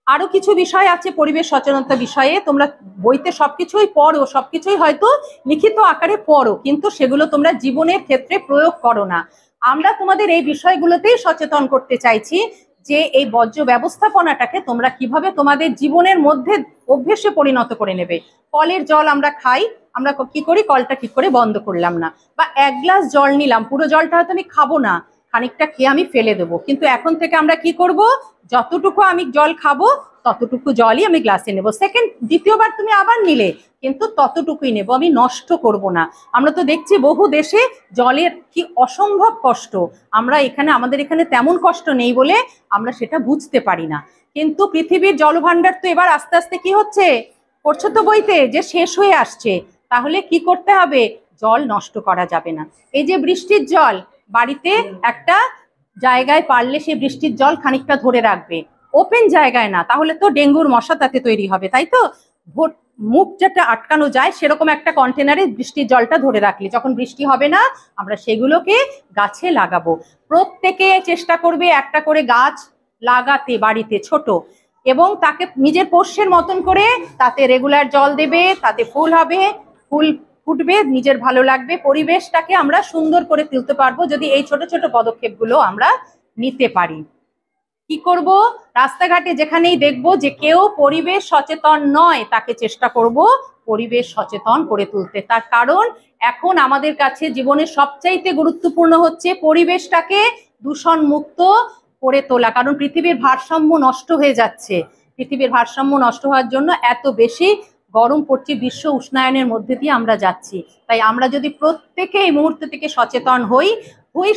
আরো কিছু বিষয় আছে পরিবেশ সচেতনতা বিষয়ে, তোমরা বইতে সবকিছুই পড়ো, সবকিছুই হয়তো লিখিত আকারে পড়ো, কিন্তু সেগুলো তোমরা জীবনের ক্ষেত্রে প্রয়োগ করো না। আমরা তোমাদের এই বিষয়গুলোতেই সচেতন করতে চাইছি যে এই বর্জ্য ব্যবস্থাপনাটাকে তোমরা কিভাবে তোমাদের জীবনের মধ্যে অভ্যেসে পরিণত করে নেবে। কলের জল আমরা খাই, আমরা কি করি, কলটা কি করে বন্ধ করলাম না, বা 1 গ্লাস জল নিলাম, পুরো জলটা হয়তো আমি খাবো না, খানিকটা খেয়ে আমি ফেলে দেবো, কিন্তু এখন থেকে আমরা কি করব, যতটুকু আমি জল খাবো ততটুকু জলই আমি গ্লাসে নেব। দ্বিতীয়বার তুমি আবার নিলে কিন্তু ততটুকুই নেব, আমি নষ্ট করব না। আমরা তো দেখছি বহু দেশে জলের কি অসম্ভব কষ্ট, আমরা এখানে আমাদের এখানে তেমন কষ্ট নেই বলে আমরা সেটা বুঝতে পারি না। কিন্তু পৃথিবীর জলভাণ্ডার তো এবার আস্তে আস্তে কি হচ্ছে, পড়ছো তো বইতে, যে শেষ হয়ে আসছে। তাহলে কি করতে হবে, জল নষ্ট করা যাবে না। এই যে বৃষ্টির জল, বাড়িতে একটা জায়গায় পারলে সেই বৃষ্টির জল খানিকটা ধরে রাখবে, ওপেন জায়গায় না, তাহলে তো ডেঙ্গুর মশা তাতে তৈরি হবে, তাই তো। মুখ যেটা আটকানো যায় সেরকম একটা কন্টেনারে বৃষ্টির জলটা ধরে রাখলে যখন বৃষ্টি হবে না, আমরা সেগুলোকে গাছে লাগাবো। প্রত্যেকে চেষ্টা করবে একটা করে গাছ লাগাতে বাড়িতে, ছোট, এবং তাকে নিজের পোষ্যের মতন করে তাতে রেগুলার জল দেবে, তাতে ফুল হবে, ফুল ফুটবে, নিজের ভালো লাগবে। পরিবেশটাকে আমরা সুন্দর করে তুলতে পারবো যদি এই ছোট ছোট পদক্ষেপগুলো আমরা নিতে পারি। কি করব, রাস্তাঘাটে যেখানেই দেখবো যে কেউ পরিবেশ সচেতন নয়, তাকে চেষ্টা করব পরিবেশ সচেতন করে তুলতে। তার কারণ এখন আমাদের কাছে জীবনের সবচাইতে গুরুত্বপূর্ণ হচ্ছে পরিবেশটাকে দূষণ মুক্ত করে তোলা। কারণ পৃথিবীর ভারসাম্য নষ্ট হয়ে যাচ্ছে, পৃথিবীর ভারসাম্য নষ্ট হওয়ার জন্য এত বেশি গরম পড়ছে, বিশ্ব উষ্ণায়নের মধ্যে দিয়ে আমরা যাচ্ছি। তাই আমরা যদি প্রত্যেকে এই মুহূর্ত থেকে সচেতন হই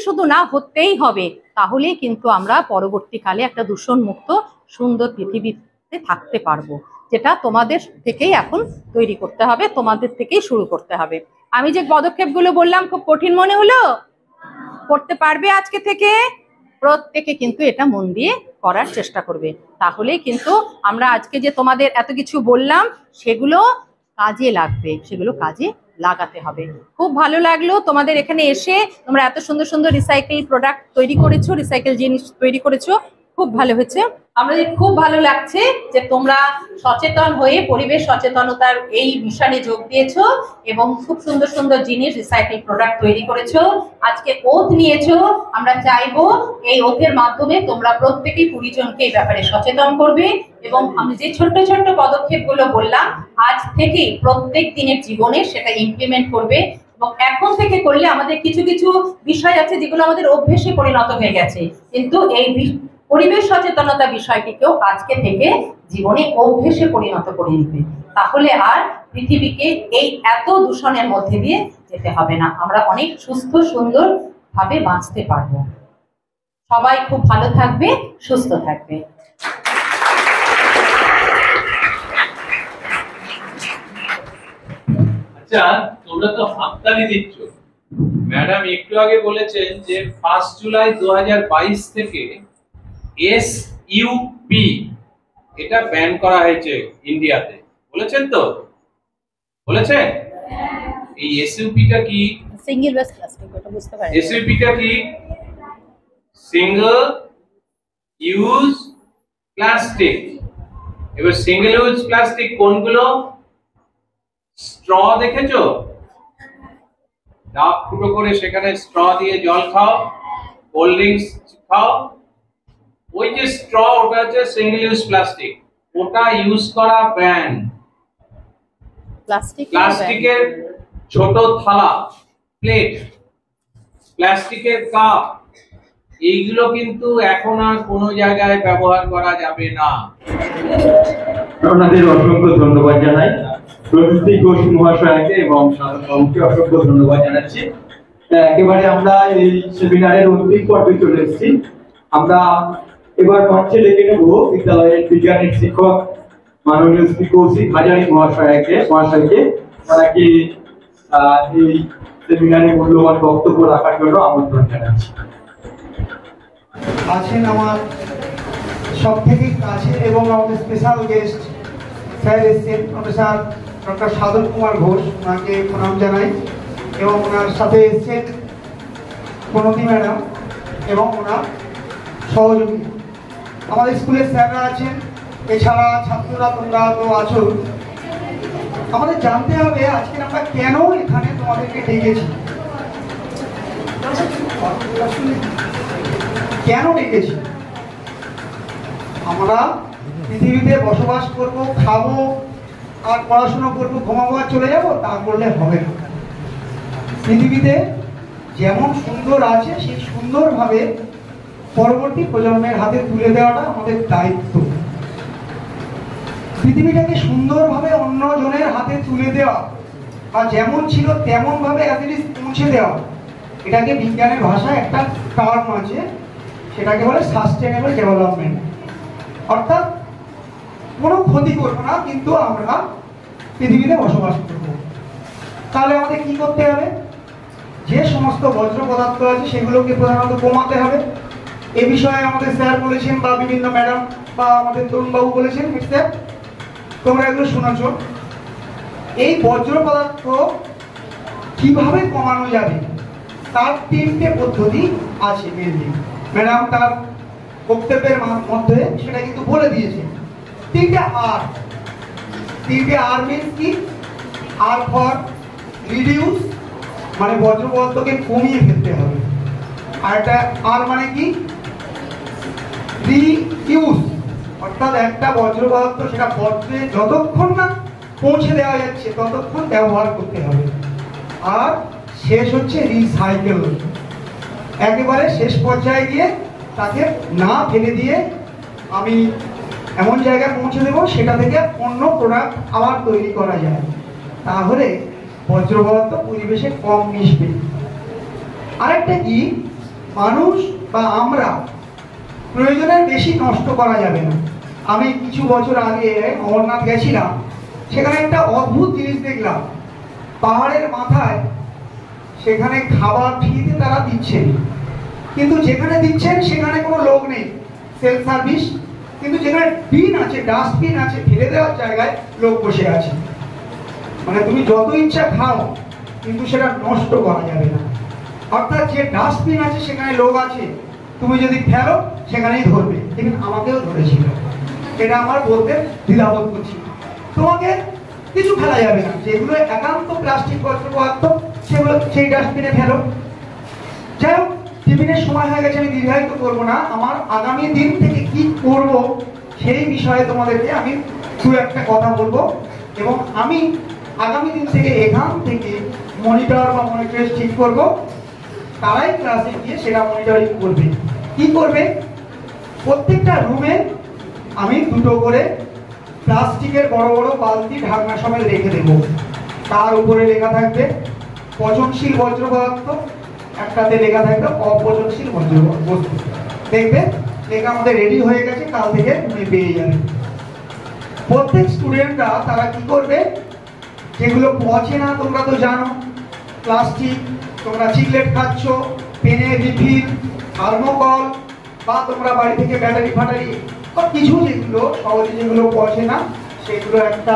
শুধু না, হতেই হবে, তাহলেই কিন্তু আমরা পরবর্তীকালে একটা দূষণ মুক্ত সুন্দর পৃথিবীতে থাকতে পারবো, যেটা তোমাদের থেকেই এখন তৈরি করতে হবে, তোমাদের থেকেই শুরু করতে হবে। আমি যে পদক্ষেপগুলো বললাম খুব কঠিন মনে হলো? করতে পারবে আজকে থেকে? প্রত্যেকে কিন্তু এটা মন দিয়ে করার চেষ্টা করবে, তাহলেই কিন্তু আমরা আজকে যে তোমাদের এত কিছু বললাম সেগুলো কাজে লাগবে, সেগুলো কাজে লাগাতে হবে। খুব ভালো লাগলো তোমাদের এখানে এসে, তোমরা এত সুন্দর সুন্দর রিসাইকেল প্রোডাক্ট তৈরি করেছো, রিসাইকেল জিনিস তৈরি করেছো, খুব ভালো হয়েছে। আমাদের খুব ভালো লাগছে যে তোমরা সচেতন হয়ে পরিবেশ সচেতনতার এই মিশনে যোগ দিয়েছো এবং খুব সুন্দর সুন্দর জিনিস রিসাইকেল প্রোডাক্ট তৈরি করেছো। আজকে ওথ নিয়েছো, আমরা চাইবো এই ওথের মাধ্যমে তোমরা প্রত্যেকেই 20 জনকে এই ব্যাপারে সচেতন করবে এবং আমি যে ছোট্ট ছোট্ট পদক্ষেপগুলো বললাম আজ থেকেই প্রত্যেক দিনের জীবনে সেটা ইমপ্লিমেন্ট করবে। এবং এখন থেকে করলে আমাদের কিছু কিছু বিষয় আছে যেগুলো আমাদের অভ্যেসে পরিণত হয়ে গেছে, কিন্তু এই পরিবেশ সচেতনতা বিষয়টিকেও আজকে থেকে জীবনে অভ্যেসে পরিণত করে নিবে, তাহলে আর পৃথিবীকে এই এত দূষণের মধ্যে দিয়ে যেতে হবে না, আমরা অনেক সুস্থ সুন্দর ভাবে বাঁচতে পারবো। সবাই খুব ভালো থাকবে, সুস্থ থাকবে। আচ্ছা, তোমরা তো হাততালি দিচ্ছ। ম্যাডাম একটু আগে বলেছেন যে 1 জুলাই 2022 থেকে SUP এটা ব্যান করা হয়েছে ইন্ডিয়াতে, বলেছেন তো? বলেছেন? এই SUP-টা কি? সিঙ্গেল ইউজ প্লাস্টিক, এটা বুঝতে পারি। SUP-টা কি? Single use plastic. এবার সিঙ্গেল ইউজ প্লাস্টিক কোনগুলো? স্ট্র দেখেছো? ডাব ফুটো করে সেখানে স্ট্র দিয়ে জল খাও, কোল্ড ড্রিঙ্কস খাও, ওই যে স্ট্র ওটা হচ্ছে সিঙ্গেল ইউজ প্লাস্টিক, ওটা ইউজ করা ব্যান। প্লাস্টিকের ছোট থালা, প্লেট, প্লাস্টিকের কাপ, এইগুলো কিন্তু এখন আর কোনো জায়গায় ব্যবহার করা যাবে না। আপনাদের অসংখ্য ধন্যবাদ জানাই। প্রকৃতি ঘোষ মহাশয়কে এবং সাধারণকে অসংখ্য ধন্যবাদ জানাচ্ছি। একেবারে আমরা এই সেমিনারের অন্তিম পর্বে চলে এসেছি। আমরা এবার মঞ্চে ডেকে নেব বিদ্যালয়ের বিজ্ঞানের শিক্ষক মাননীয় শ্রী কৌশিক হাজারী মহাশয়কে ওনাকে এই সেমিনারে মূল্যবান বক্তব্য রাখার জন্য আমন্ত্রণ জানাচ্ছি। আছেন আমার সব থেকে কাছে এবং আমাদের স্পেশাল গেস্ট স্যার এসছেন, প্রফেসর ডক্টর সাধন কুমার ঘোষ, ওনাকে প্রণাম জানাই। এবং ওনার সাথে এসছেন প্রণতি ম্যাডাম এবং ওনার সহযোগী। আমাদের স্কুলের স্যাররা আছেন, এছাড়া ছাত্ররা তোমরা তো আছো। আমাদের জানতে হবে আজকে আমরা কেন এখানে তোমাদেরকে ডেকেছি, কেন ডেকেছি। আমরা পৃথিবীতে বসবাস করব, খাবো আর পড়াশোনা করবো, ঘুমাবো আর চলে যাবো, তা করলে হবে না। পৃথিবীতে যেমন সুন্দর আছে সেই সুন্দরভাবে পরবর্তী প্রজন্মের হাতে তুলে দেওয়াটা আমাদের দায়িত্ব। পৃথিবীটাকে সুন্দরভাবে অন্যজনের হাতে তুলে দেওয়া বা যেমন ছিল তেমন ভাবে পৌঁছে দেওয়া, এটাকে বিজ্ঞানের ভাষায় একটা টার্ম আছে, সেটাকে বলে সাস্টেনেবল ডেভেলপমেন্ট। অর্থাৎ কোনো ক্ষতি করবো না, কিন্তু আমরা পৃথিবীতে বসবাস করব। তাহলে আমাদের কি করতে হবে? যে সমস্ত বজ্র পদার্থ আছে সেগুলোকে প্রধানত কমাতে হবে। এ বিষয়ে আমাদের স্যার বলেছেন বা বিভিন্ন ম্যাডাম বা আমাদের তরুণবাবু বলেছেন, স্যার তোমরা এগুলো শুনেছ। এই বজ্র পদার্থ কিভাবে কমানো যাবে তার তিনটে পদ্ধতি আছে মেনলি। ম্যাডাম তার বক্তব্যের মধ্যে সেটা কিন্তু বলে দিয়েছে। তিনটে আর মিনস কি? আর ফর রিডিউস, মানে বজ্র পদার্থকে কমিয়ে ফেলতে হবে। আর একটা আর মানে কি? রিইউজ, অর্থাৎ একটা বজ্র পদার্থ সেটা বজ্রে যতক্ষণ না পৌঁছে দেওয়া যাচ্ছে ততক্ষণ ব্যবহার করতে হবে। আর শেষ হচ্ছে রিসাইকেল, একেবারে শেষ পর্যায়ে গিয়ে তাকে না ফেলে দিয়ে আমি এমন জায়গায় পৌঁছে দেবো সেটা থেকে অন্য প্রোডাক্ট আবার তৈরি করা যায়। তাহলে বজ্র পদার্থ পরিবেশে কম মিশবে। আরেকটা কি? মানুষ বা আমরা প্রয়োজনের বেশি নষ্ট করা যাবে না। আমি কিছু বছর আগে অমরনাথ গেছিলাম, সেখানে একটা অদ্ভুত জিনিস দেখলাম। পাহাড়ের মাথায় সেখানে খাবার ফ্রিতে তারা দিচ্ছেন, কিন্তু যেখানে দিচ্ছেন সেখানে কোনো লোক নেই, সেলফ সার্ভিস। কিন্তু যেখানে বিন আছে, ডাস্টবিন আছে, ফেলে দেওয়ার জায়গায় লোক বসে আছে। মানে তুমি যত ইচ্ছা খাও, কিন্তু সেটা নষ্ট করা যাবে না। অর্থাৎ যে ডাস্টবিন আছে সেখানে লোক আছে, তুমি যদি ফেলো সেখানেই ধরবে। কিন্তু আমাকেও ধরেছিল, এটা আমার বলতে দ্বিধাবোধ করছি। তোমাকে কিছু ফেলা যাবে না, যেগুলো একান্ত প্লাস্টিক বজ্র পদার্থ সেগুলো সেই ডাস্টবিনে ফেলো। যাই হোক, টিফিনের সময় হয়ে গেছে, আমি দীর্ঘায়িত করবো না। আমার আগামী দিন থেকে কি করব সেই বিষয়ে তোমাদেরকে আমি দু একটা কথা বলবো। এবং আমি আগামী দিন থেকে এখান থেকে মনিটর বা মনিটর ঠিক করবো, তারাই ক্লাসে গিয়ে সেটা মনিটরিং করবে। কি করবে? প্রত্যেকটা রুমে আমি দুটো করে প্লাস্টিকের বড় বড় বালতি ঢাকনা সমেত রেখে দেবো। তার উপরে লেখা থাকবে পচনশীল বজ্র পদার্থ, একটাতে লেখা থাকবে অপচনশীল বজ্র বস্তু। দেখবে লেখা আমাদের রেডি হয়ে গেছে, কাল থেকে তুমি পেয়ে যাবে। প্রত্যেক স্টুডেন্টরা তারা কি করবে? যেগুলো পচে না, তোমরা তো জানো, প্লাস্টিক, তোমরা চিকলেট খাচ্ছ, পেনের রিফিল, থার্মোকল, বা তোমরা বাড়ি থেকে ব্যাটারি ফাটারি বা কিছু যেগুলো সহজে যেগুলো পচে না, সেগুলো একটা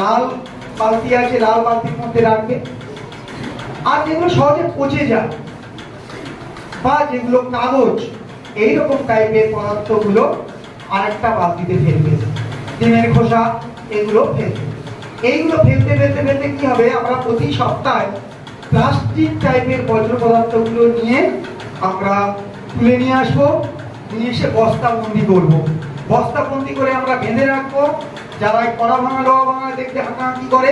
লাল বালতি আছে, লাল বালতির মধ্যে রাখবে। আর যেগুলো সহজে পচে যায় বা যেগুলো কাগজ এইরকম টাইপের পদার্থগুলো আরেকটা বালতিতে ফেলবে। ডিমের খোসা এগুলো ফেলবে। এইগুলো ফেলতে ফেলতে ফেলতে কি হবে? আমরা প্রতি সপ্তাহে প্লাস্টিক টাইপের বজ্র পদার্থগুলো নিয়ে আমরা তুলে নিয়ে আসবো, নিয়ে এসে বস্তাবন্দি করবো। বস্তাবন্দি করে আমরা বেঁধে রাখবো। যারা কড়া ভাঙা লোহা ভাঙা দেখতে হাঁটাহাঁটি করে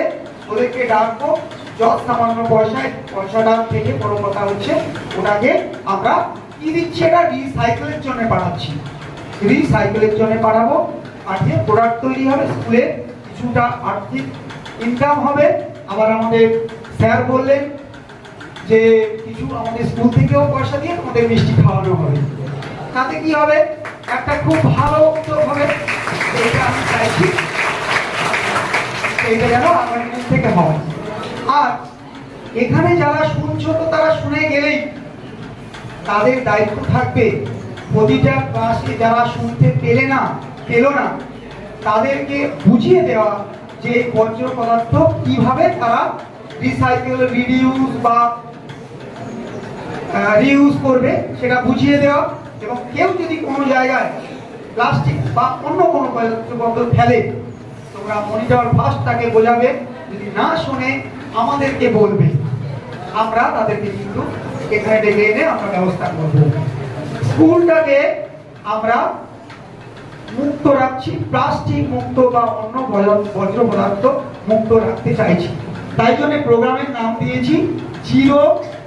ওদেরকে ডাকবো, যত সামান্য পয়সাটা থেকে বড় কথা হচ্ছে ওটাকে আমরা কি দিচ্ছি, এটা রিসাইকেলের জন্য পাঠাচ্ছি, রিসাইকেলের জন্য পাঠাবো। আর যে প্রোডাক্ট তৈরি হবে স্কুলে কিছুটা আর্থিক ইনকাম হবে। আবার আমাদের স্যার বললেন যে কিছু আমাদের স্কুল থেকেও পয়সা দিয়ে আমাদের মিষ্টি খাওয়ানো হবে। তাতে কি হবে, একটা খুব ভালো উদ্যোগ হবে, এটা আমি চাইছি এটা যেন আমার দিক থেকে হয়। আর এখানে যারা শুনছো তো তারা শুনে গেলেই, তাদের দায়িত্ব থাকবে প্রতিটা ক্লাসে যারা শুনতে পেলো না তাদেরকে বুঝিয়ে দেওয়া যে বর্জ্য পদার্থ কিভাবে তারা রিসাইকেল, রিডিউস বা রিউজ করবে সেটা বুঝিয়ে দেওয়া। এবং কেউ যদি কোনো জায়গায় প্লাস্টিক বা অন্য কোনো পদার্থ ফেলে, তোমরা মনিটর ফার্স্ট তাকে বোঝাবে, যদি না শোনে আমাদেরকে বলবে, আমরা তাদেরকে কিন্তু এখানে ডেকে এনে আমরা ব্যবস্থা করব। স্কুলটাকে আমরা মুক্ত রাখছি, প্লাস্টিক মুক্ত বা অন্য বর্জ্য পদার্থ মুক্ত রাখতে চাইছি। তাই জন্য প্রোগ্রামের নাম দিয়েছি জিরো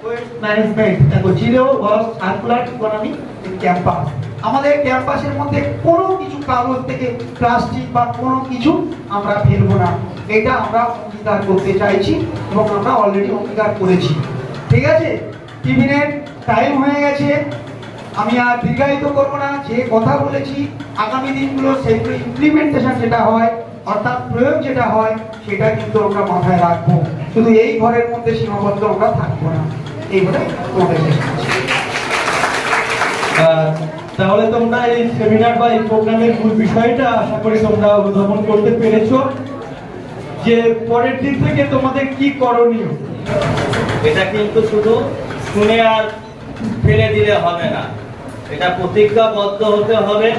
ওয়েস্ট ম্যানেজমেন্ট, দেখো zero West circular economy in campus. আমাদের ক্যাম্পাসের মধ্যে কোনো কিছু কাগজ থেকে প্লাস্টিক বা কোনো কিছু আমরা ফেলবো না, এটা আমরা অঙ্গীকার করতে চাইছি এবং আমরা অলরেডি অঙ্গীকার করেছি। ঠিক আছে, টিফিনের টাইম হয়ে গেছে, আমি আর দীর্ঘায়িত করবো না। যে কথা বলেছি আগামী দিনগুলো সেগুলো ইমপ্লিমেন্টেশন যেটা হয় অর্থাৎ প্রয়োগ যেটা হয় সেটা কিন্তু আমরা মাথায় রাখবো, শুধু এই ঘরের মধ্যে সীমাবদ্ধ আমরা থাকবো না। এই বলে তোমাদের শেষ করছি। তাহলে তোমরা এই সেমিনার বা এই প্রোগ্রামের মূল বিষয়টা আশা করি তোমরা অনুধাবন করতে পেরেছো, যে পরের দিন থেকে তোমাদের কি করণীয়। এটা কিন্তু শুধু শুনে আর ফেলে দিলে হবে না, এটা প্রতিজ্ঞাবদ্ধ হতে হবে।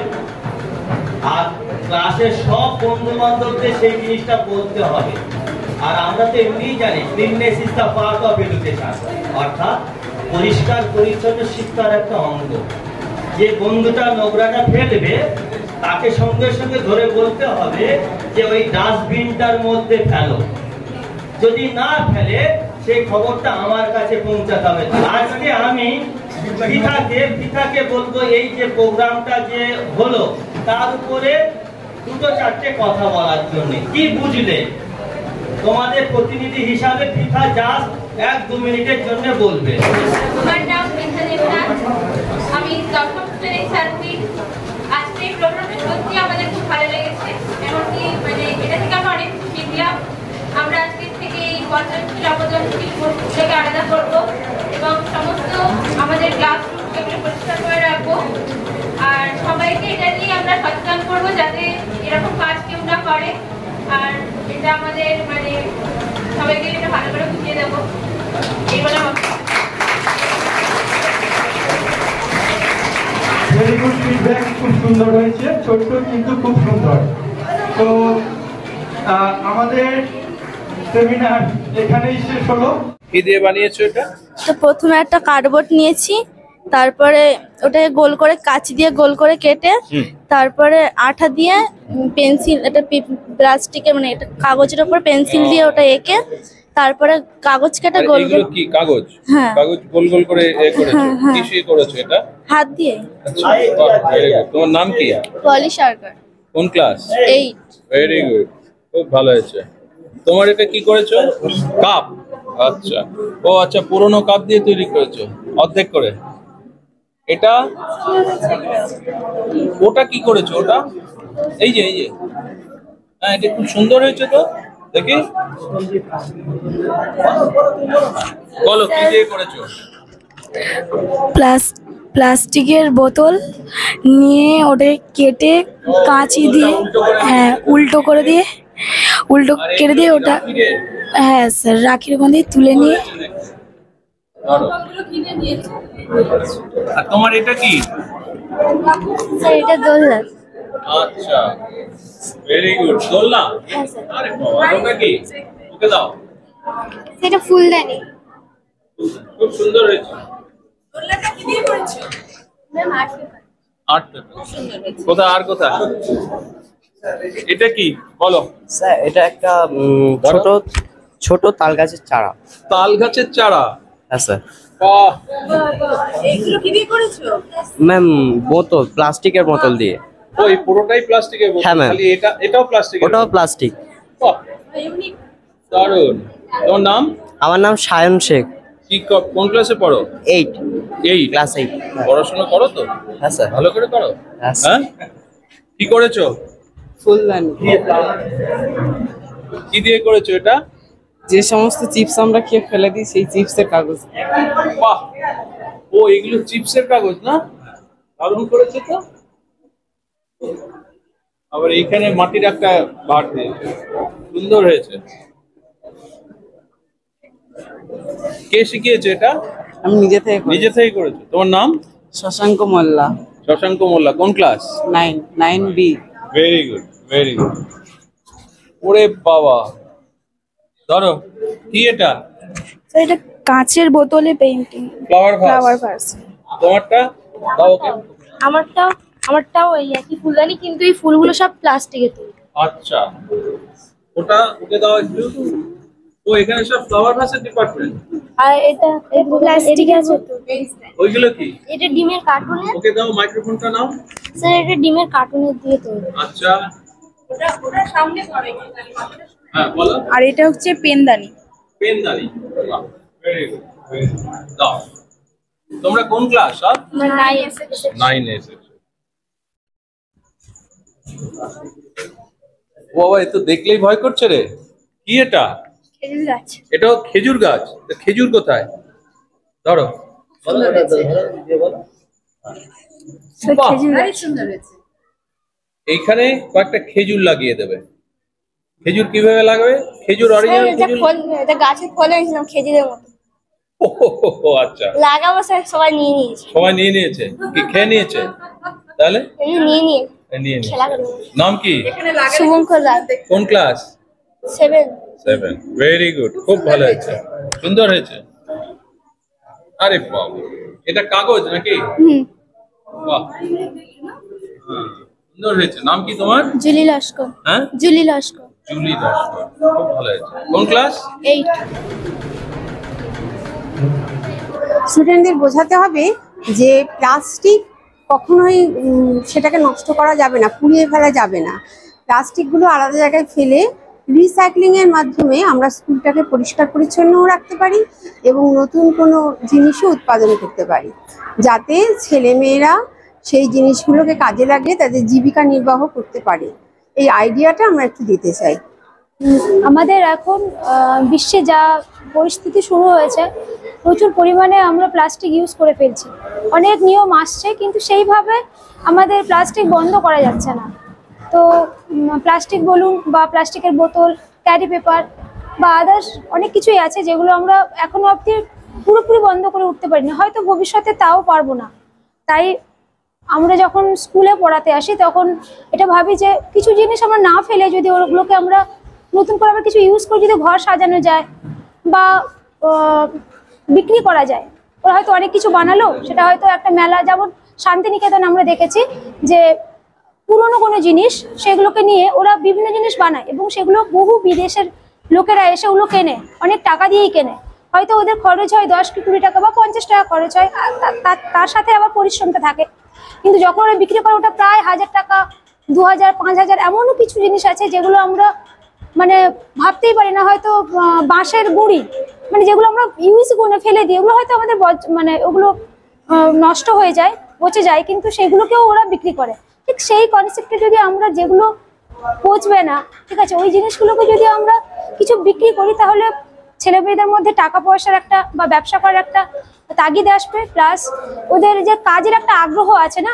আর ক্লাসের সব বন্ধু বান্ধবদের সেই জিনিসটা বলতে হবে। আর আমরা তো এমনিই জানি cleanness is the part of education, অর্থাৎ পরিষ্কার পরিচ্ছন্ন শিক্ষার একটা অঙ্গ। যে বন্ধুটা নোংরাটা ফেলবে তাকে সঙ্গে সঙ্গে ধরে বলতে হবে যে ওই ডাস্টবিনটার মধ্যে ফেলো, যদি না ফেলে সেই খবরটা আমার কাছে পৌঁছাতে হবে। আজকে আমি পিতাকে বলবো এই যে প্রোগ্রামটা যে হলো তার উপরে দুটো চারটে কথা বলার জন্য। কি বুঝলে তোমাদের প্রতিনিধি হিসাবে পিতা জাস্ট 1-2 মিনিটের জন্য বলবে। আমার নাম পিতা দেবনাথ, আমি দশম শ্রেণীর ছাত্রী। আজকে এই প্রোগ্রামটা সত্যি আমাদের খুব ভালো লেগেছে, এমনকি মানে এটা থেকে আমরা অনেক শিখলাম। আমরা আজকে থেকে এই পর্যটন আবেদনগুলোকে আলাদা করবো এবং সমস্ত আমাদের ক্লাসরুমকে পরিষ্কার করে রাখবো। আর সবাইকে এটা নিয়ে আমরা সচেতন করবো যাতে এরকম কাজ কেউ না করে। আর এটা আমাদের মানে সবাইকে এটা ভালো করে বুঝিয়ে দেবো, এই বলে ভেরি গুড ফিডব্যাক, খুব সুন্দর হয়েছে, ছোট্ট কিন্তু খুব সুন্দর। তো আমাদের সেমিনার এখানেই শেষ হলো। কি দিয়ে বানিয়েছো এটা? তো প্রথমে একটা কার্ডবোর্ড নিয়েছি, তারপরে ওটাকে গোল করে কাঁচি দিয়ে গোল করে কেটে, তারপরে আঠা দিয়ে পেন্সিল, এটা প্লাস্টিকের মানে এটা কাগজের উপর পেন্সিল দিয়ে ওটা এঁকে, তারপরে কাগজ কেটে গোল গোল। কি কাগজ? হ্যাঁ, কাগজ গোল গোল করে করেছো? কি দিয়ে করেছো এটা? হাত দিয়ে। আচ্ছা, তোমার নাম কি? পলি সরকার। কোন ক্লাস? 8। ভেরি গুড, খুব ভালো হয়েছে। তোমার এটা কি করেছো? কাপ। আচ্ছা, ও আচ্ছা, পুরনো কাপ দিয়ে তৈরি করেছো অর্ধেক করে। এটা ওটা কি করেছো? ওটা এই যে হ্যাঁ, এটা খুব সুন্দর হয়েছে তো, দেখি বলো কি দিয়ে করেছো? প্লাস্টিকের বোতল নিয়ে ওটা কেটে কাঁচি দিয়ে, হ্যাঁ উল্টো কেটে দিয়ে ওটা, হ্যাঁ স্যার রাখির ওখান দিয়ে তুলে নিয়ে। আর তোমার এটা কি? স্যার এটা দোলনা। আচ্ছা, ভেরি গুড। দোলনা? আরে বাবা, ওটা কি? ওকে দাও। সেটা ফুলদানি। খুব সুন্দর হয়েছে। দোলনাটা কি দিয়ে করেছো? Ma'am art paper. কোথা আর কোথা? এটা কি বলো? স্যার এটা একটা ছোট তাল গাছের চারা। তাল গাছের চারা? হ্যাঁ স্যার। বাহ, এইগুলো কি দিয়ে করেছো? ম্যাম বোতল, প্লাস্টিকের বোতল দিয়ে। ওই পুরোটাই প্লাস্টিকের বোতল? হ্যাঁ, ম্যাম। খালি এটাও প্লাস্টিকের? ওটাও প্লাস্টিক। বাহ, দারুণ। তোমার নাম? আমার নাম সায়ন শেখ। কি কোন ক্লাসে পড়ো? 8 ক্লাস 8। পড়াশোনা করো তো? হ্যাঁ স্যার। ভালো করে করো? হ্যাঁ। হ্যাঁ, কি করেছো? ফুলদানি। কি দিয়ে করেছো এটা? যে সমস্ত চিপস আমরা খেয়ে ফেলে দিই সেই চিপসের কাগজ। বাহ, ও এগুলো চিপসের কাগজ না? দারুণ করেছে তো। আবার এইখানে মাটির একটা ভাট দিয়েছে, সুন্দর হয়েছে। কে শিখিয়েছে এটা? আমি নিজে থেকে নিজে থেকে করেছো। তোমার নাম? শশাঙ্ক মোল্লা। শশাঙ্ক মোল্লা। কোন class? 9B। Very good, very good. ওরে বাবা, ধরো কি এটা? এটা কাঁচের বোতলে পেইন্টিং, ফ্লাওয়ার ফ্লাওয়ার ভাস। ভাস। তোমারটা দাও ওকে। আমারটাও এই একই ফুলদানি, কিন্তু এই ফুলগুলো সব প্লাস্টিকের তৈরি। আচ্ছা, ওকে দাও একটু। ও এখানে সব ফ্লাওয়ার ভাসের ডিপার্টমেন্ট। আর এটা প্লাস্টিক আছে। ওইগুলো কি? এটা ডিমের কার্টুনের। ওকে দাও, মাইক্রোফোনটা নাও। স্যার এটা ডিমের কার্টুনের দিয়ে তৈরি। আচ্ছা, ওটা সামনে করে। হ্যাঁ বলো। আর এটা হচ্ছে পেনদানি। পেনদানি। বাহ, ভেরি গুড, ভেরি গুড। দাও। তোমরা কোন ক্লাস? সব 9 এসেছে। বাবা, এ তো দেখলেই ভয় করছে রে। কি এটা? খেজুর গাছ। এটাও খেজুর গাছ? তা খেজুর কোথায়? ধরো। বাহ, সুন্দর হয়েছে। এইখানে কয়েকটা খেজুর লাগিয়ে দেবে। খেজুর কিভাবে লাগবে? খেজুর অরিজিনাল খেজুর? এটা গাছের ফল এনেছিলাম খেজুরের মতো। ও আচ্ছা, লাগাবো স্যার, সবাই নিয়ে নিয়েছে। সবাই নিয়ে নিয়েছে? কি খেয়ে নিয়েছে? তাহলে নিয়ে নিয়ে খেলা নিয়েছে। করে। নাম কি? শুভঙ্কর রায়। কোন ক্লাস? 7। ভেরি গুড, খুব ভালো হয়েছে, সুন্দর হয়েছে। আরে বাবা, এটা কাগজ নাকি? বাহ, সুন্দর হয়েছে। নাম কি তোমার? জুলি লস্কর। হ্যাঁ, জুলি লস্কর। জুলি লস্কর, খুব ভালো হয়েছে। কোন ক্লাস? 8। স্টুডেন্টদের বোঝাতে হবে যে প্লাস্টিক কখনোই সেটাকে নষ্ট করা যাবে না, পুড়িয়ে ফেলা যাবে না। প্লাস্টিকগুলো আলাদা জায়গায় ফেলে রিসাইক্লিংয়ের মাধ্যমে আমরা স্কুলটাকে পরিষ্কার পরিচ্ছন্নও রাখতে পারি এবং নতুন কোনো জিনিসও উৎপাদন করতে পারি, যাতে ছেলেমেয়েরা সেই জিনিসগুলোকে কাজে লাগিয়ে তাদের জীবিকা নির্বাহ করতে পারে। এই আইডিয়াটা আমরা একটু দিতে চাই। আমাদের এখন বিশ্বে যা পরিস্থিতি শুরু হয়েছে, প্রচুর পরিমাণে আমরা প্লাস্টিক ইউজ করে ফেলছি। অনেক নিয়ম আসছে, কিন্তু সেইভাবে আমাদের প্লাস্টিক বন্ধ করা যাচ্ছে না। তো প্লাস্টিক বলুন বা প্লাস্টিকের বোতল, ক্যারি পেপার বা আদার্স অনেক কিছুই আছে যেগুলো আমরা এখনো অবধি পুরোপুরি বন্ধ করে উঠতে পারিনি, হয়তো ভবিষ্যতে তাও পারবো না। তাই আমরা যখন স্কুলে পড়াতে আসি তখন এটা ভাবি যে কিছু জিনিস আমরা না ফেলে যদি ওগুলোকে আমরা নতুন করে আবার কিছু ইউজ করে যদি ঘর সাজানো যায় বা বিক্রি করা যায়। ওরা হয়তো অনেক কিছু বানালো, সেটা হয়তো একটা মেলা, যেমন শান্তিনিকেতন আমরা দেখেছি যে পুরনো কোনো জিনিস সেগুলোকে নিয়ে ওরা বিভিন্ন জিনিস বানায় এবং সেগুলো বহু বিদেশের লোকেরা এসে ওগুলো কেনে, অনেক টাকা দিয়েই কেনে। হয়তো ওদের খরচ হয় 10 কি 20 টাকা বা 50 টাকা খরচ হয়, তার সাথে আবার পরিশ্রমটা থাকে। কিন্তু যখন ওরা বিক্রি করে ওটা প্রায় 1000 টাকা, 2000, 5000, এমনও কিছু জিনিস আছে যেগুলো আমরা মানে ভাবতেই পারি না। হয়তো বাঁশের গুঁড়ি, মানে যেগুলো আমরা ইউজ করে ফেলে দিই, ওগুলো হয়তো আমাদের মানে ওগুলো নষ্ট হয়ে যায়, পচে যায়, কিন্তু সেগুলোকেও ওরা বিক্রি করে। ঠিক সেই কনসেপ্টে যদি আমরা, যেগুলো পচবে না, ঠিক আছে, ওই জিনিসগুলোকে যদি আমরা কিছু বিক্রি করি, তাহলে ছেলে মেয়েদের মধ্যে টাকা পয়সার একটা বা ব্যবসা করার একটা তাগিদ আসবে, প্লাস ওদের যে কাজের একটা আগ্রহ আছে না,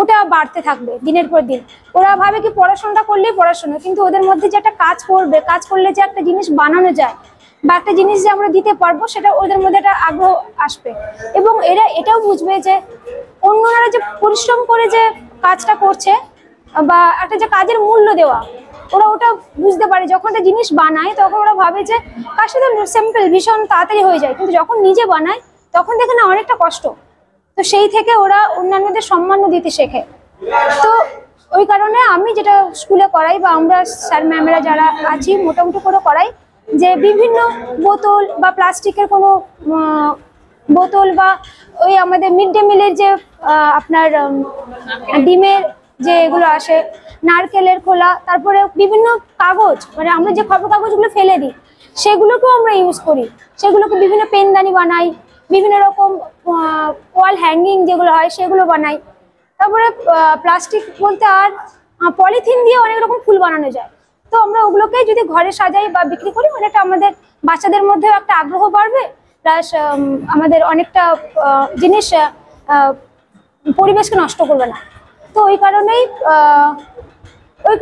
ওটা বাড়তে থাকবে দিনের পর দিন। ওরা ভাবে কি পড়াশোনাটা করলেই পড়াশোনা, কিন্তু ওদের মধ্যে যে একটা কাজ করবে, কাজ করলে যে একটা জিনিস বানানো যায় বা একটা জিনিস যে আমরা দিতে পারবো, সেটা ওদের মধ্যে একটা আগ্রহ আসবে। এবং এরা এটাও বুঝবে যে অন্যরা যে পরিশ্রম করে যে কাজটা করছে বা একটা যে কাজের মূল্য দেওয়া, ওরা ওটা বুঝতে পারে। যখন একটা জিনিস বানায় তখন ওরা ভাবে যে কাজটা তো সিম্পল, ভীষণ তাড়াতাড়ি হয়ে যায়, কিন্তু যখন নিজে বানায় তখন দেখে না অনেকটা কষ্ট। তো সেই থেকে ওরা অন্যান্যদের সম্মানও দিতে শেখে। তো ওই কারণে আমি যেটা স্কুলে করাই বা আমরা স্যার ম্যামেরা যারা আছি মোটামুটি করে করাই যে বিভিন্ন বোতল বা প্লাস্টিকের কোনো বোতল বা ওই আমাদের মিড ডে মিলের যে আপনার ডিমের যে এগুলো আসে, নারকেলের খোলা, তারপরে বিভিন্ন কাগজ, মানে আমরা যে খবর কাগজগুলো ফেলে দিই সেগুলোকেও আমরা ইউজ করি, সেগুলোকে বিভিন্ন পেনদানি বানাই, বিভিন্ন রকম ওয়াল হ্যাঙ্গিং যেগুলো হয় সেগুলো বানাই। তারপরে প্লাস্টিক বলতে আর পলিথিন দিয়ে অনেক রকম ফুল বানানো যায়, তো আমরা ওগুলোকে যদি ঘরে সাজাই বা বিক্রি করি অনেকটা আমাদের বাচ্চাদের মধ্যেও একটা আগ্রহ বাড়বে, প্লাস আমাদের অনেকটা জিনিস পরিবেশকে নষ্ট করবে না। তো ওই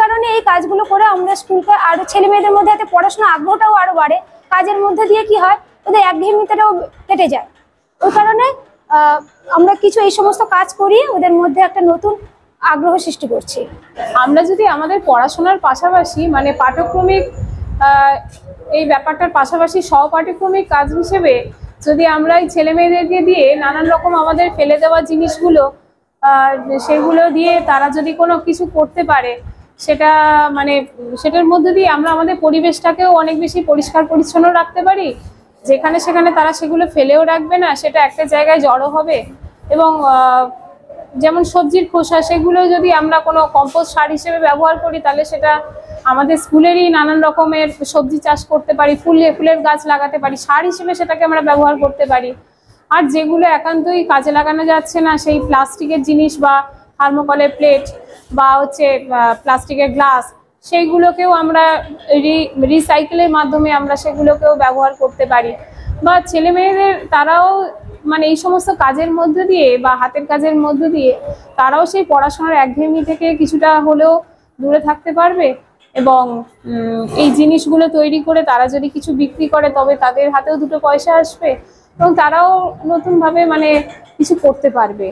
কারণে এই কাজগুলো করে আমরা স্কুলকে আরো ছেলে মেয়েদের মধ্যে এতে পড়াশোনার আগ্রহটাও আরো বাড়ে, কাজের মধ্যে দিয়ে কি হয় ওদের একঘেয়েমিতাটাও কেটে যায়। ওই কারণে আমরা কিছু এই সমস্ত কাজ করি ওদের মধ্যে একটা নতুন আগ্রহ সৃষ্টি করছি। আমরা যদি আমাদের পড়াশোনার পাশাপাশি মানে পাঠ্যক্রমিক এই ব্যাপারটার পাশাপাশি সহপাঠ্যক্রমিক কাজ হিসেবে যদি আমরা এই ছেলে মেয়েদেরকে দিয়ে নানান রকম আমাদের ফেলে দেওয়া জিনিসগুলো সেগুলো দিয়ে তারা যদি কোনো কিছু করতে পারে, সেটা মানে সেটার মধ্যে দিয়ে আমরা আমাদের পরিবেশটাকেও অনেক বেশি পরিষ্কার পরিচ্ছন্ন রাখতে পারি, যেখানে সেখানে তারা সেগুলো ফেলেও রাখবে না, সেটা একটা জায়গায় জড়ো হবে। এবং যেমন সবজির খোসা সেগুলো যদি আমরা কোনো কম্পোস্ট সার হিসেবে ব্যবহার করি তাহলে সেটা আমাদের স্কুলেরই নানান রকমের সবজি চাষ করতে পারি, ফুলের গাছ লাগাতে পারি, সার হিসেবে সেটাকে আমরা ব্যবহার করতে পারি। আর যেগুলো একান্তই কাজে লাগানো যাচ্ছে না সেই প্লাস্টিকের জিনিস বা থার্মোকলের প্লেট বা হচ্ছে প্লাস্টিকের গ্লাস, সেইগুলোকেও আমরা রিসাইকেলের মাধ্যমে আমরা সেগুলোকেও ব্যবহার করতে পারি। বা ছেলে মেয়েদের তারাও মানে এই সমস্ত কাজের মধ্যে দিয়ে বা হাতের কাজের মধ্যে দিয়ে তারাও সেই পড়াশোনার একঘেয়েমি থেকে কিছুটা হলেও দূরে থাকতে পারবে। এবং এই জিনিসগুলো তৈরি করে তারা যদি কিছু বিক্রি করে তবে তাদের হাতেও দুটো পয়সা আসবে এবং তারাও নতুনভাবে মানে কিছু করতে পারবে।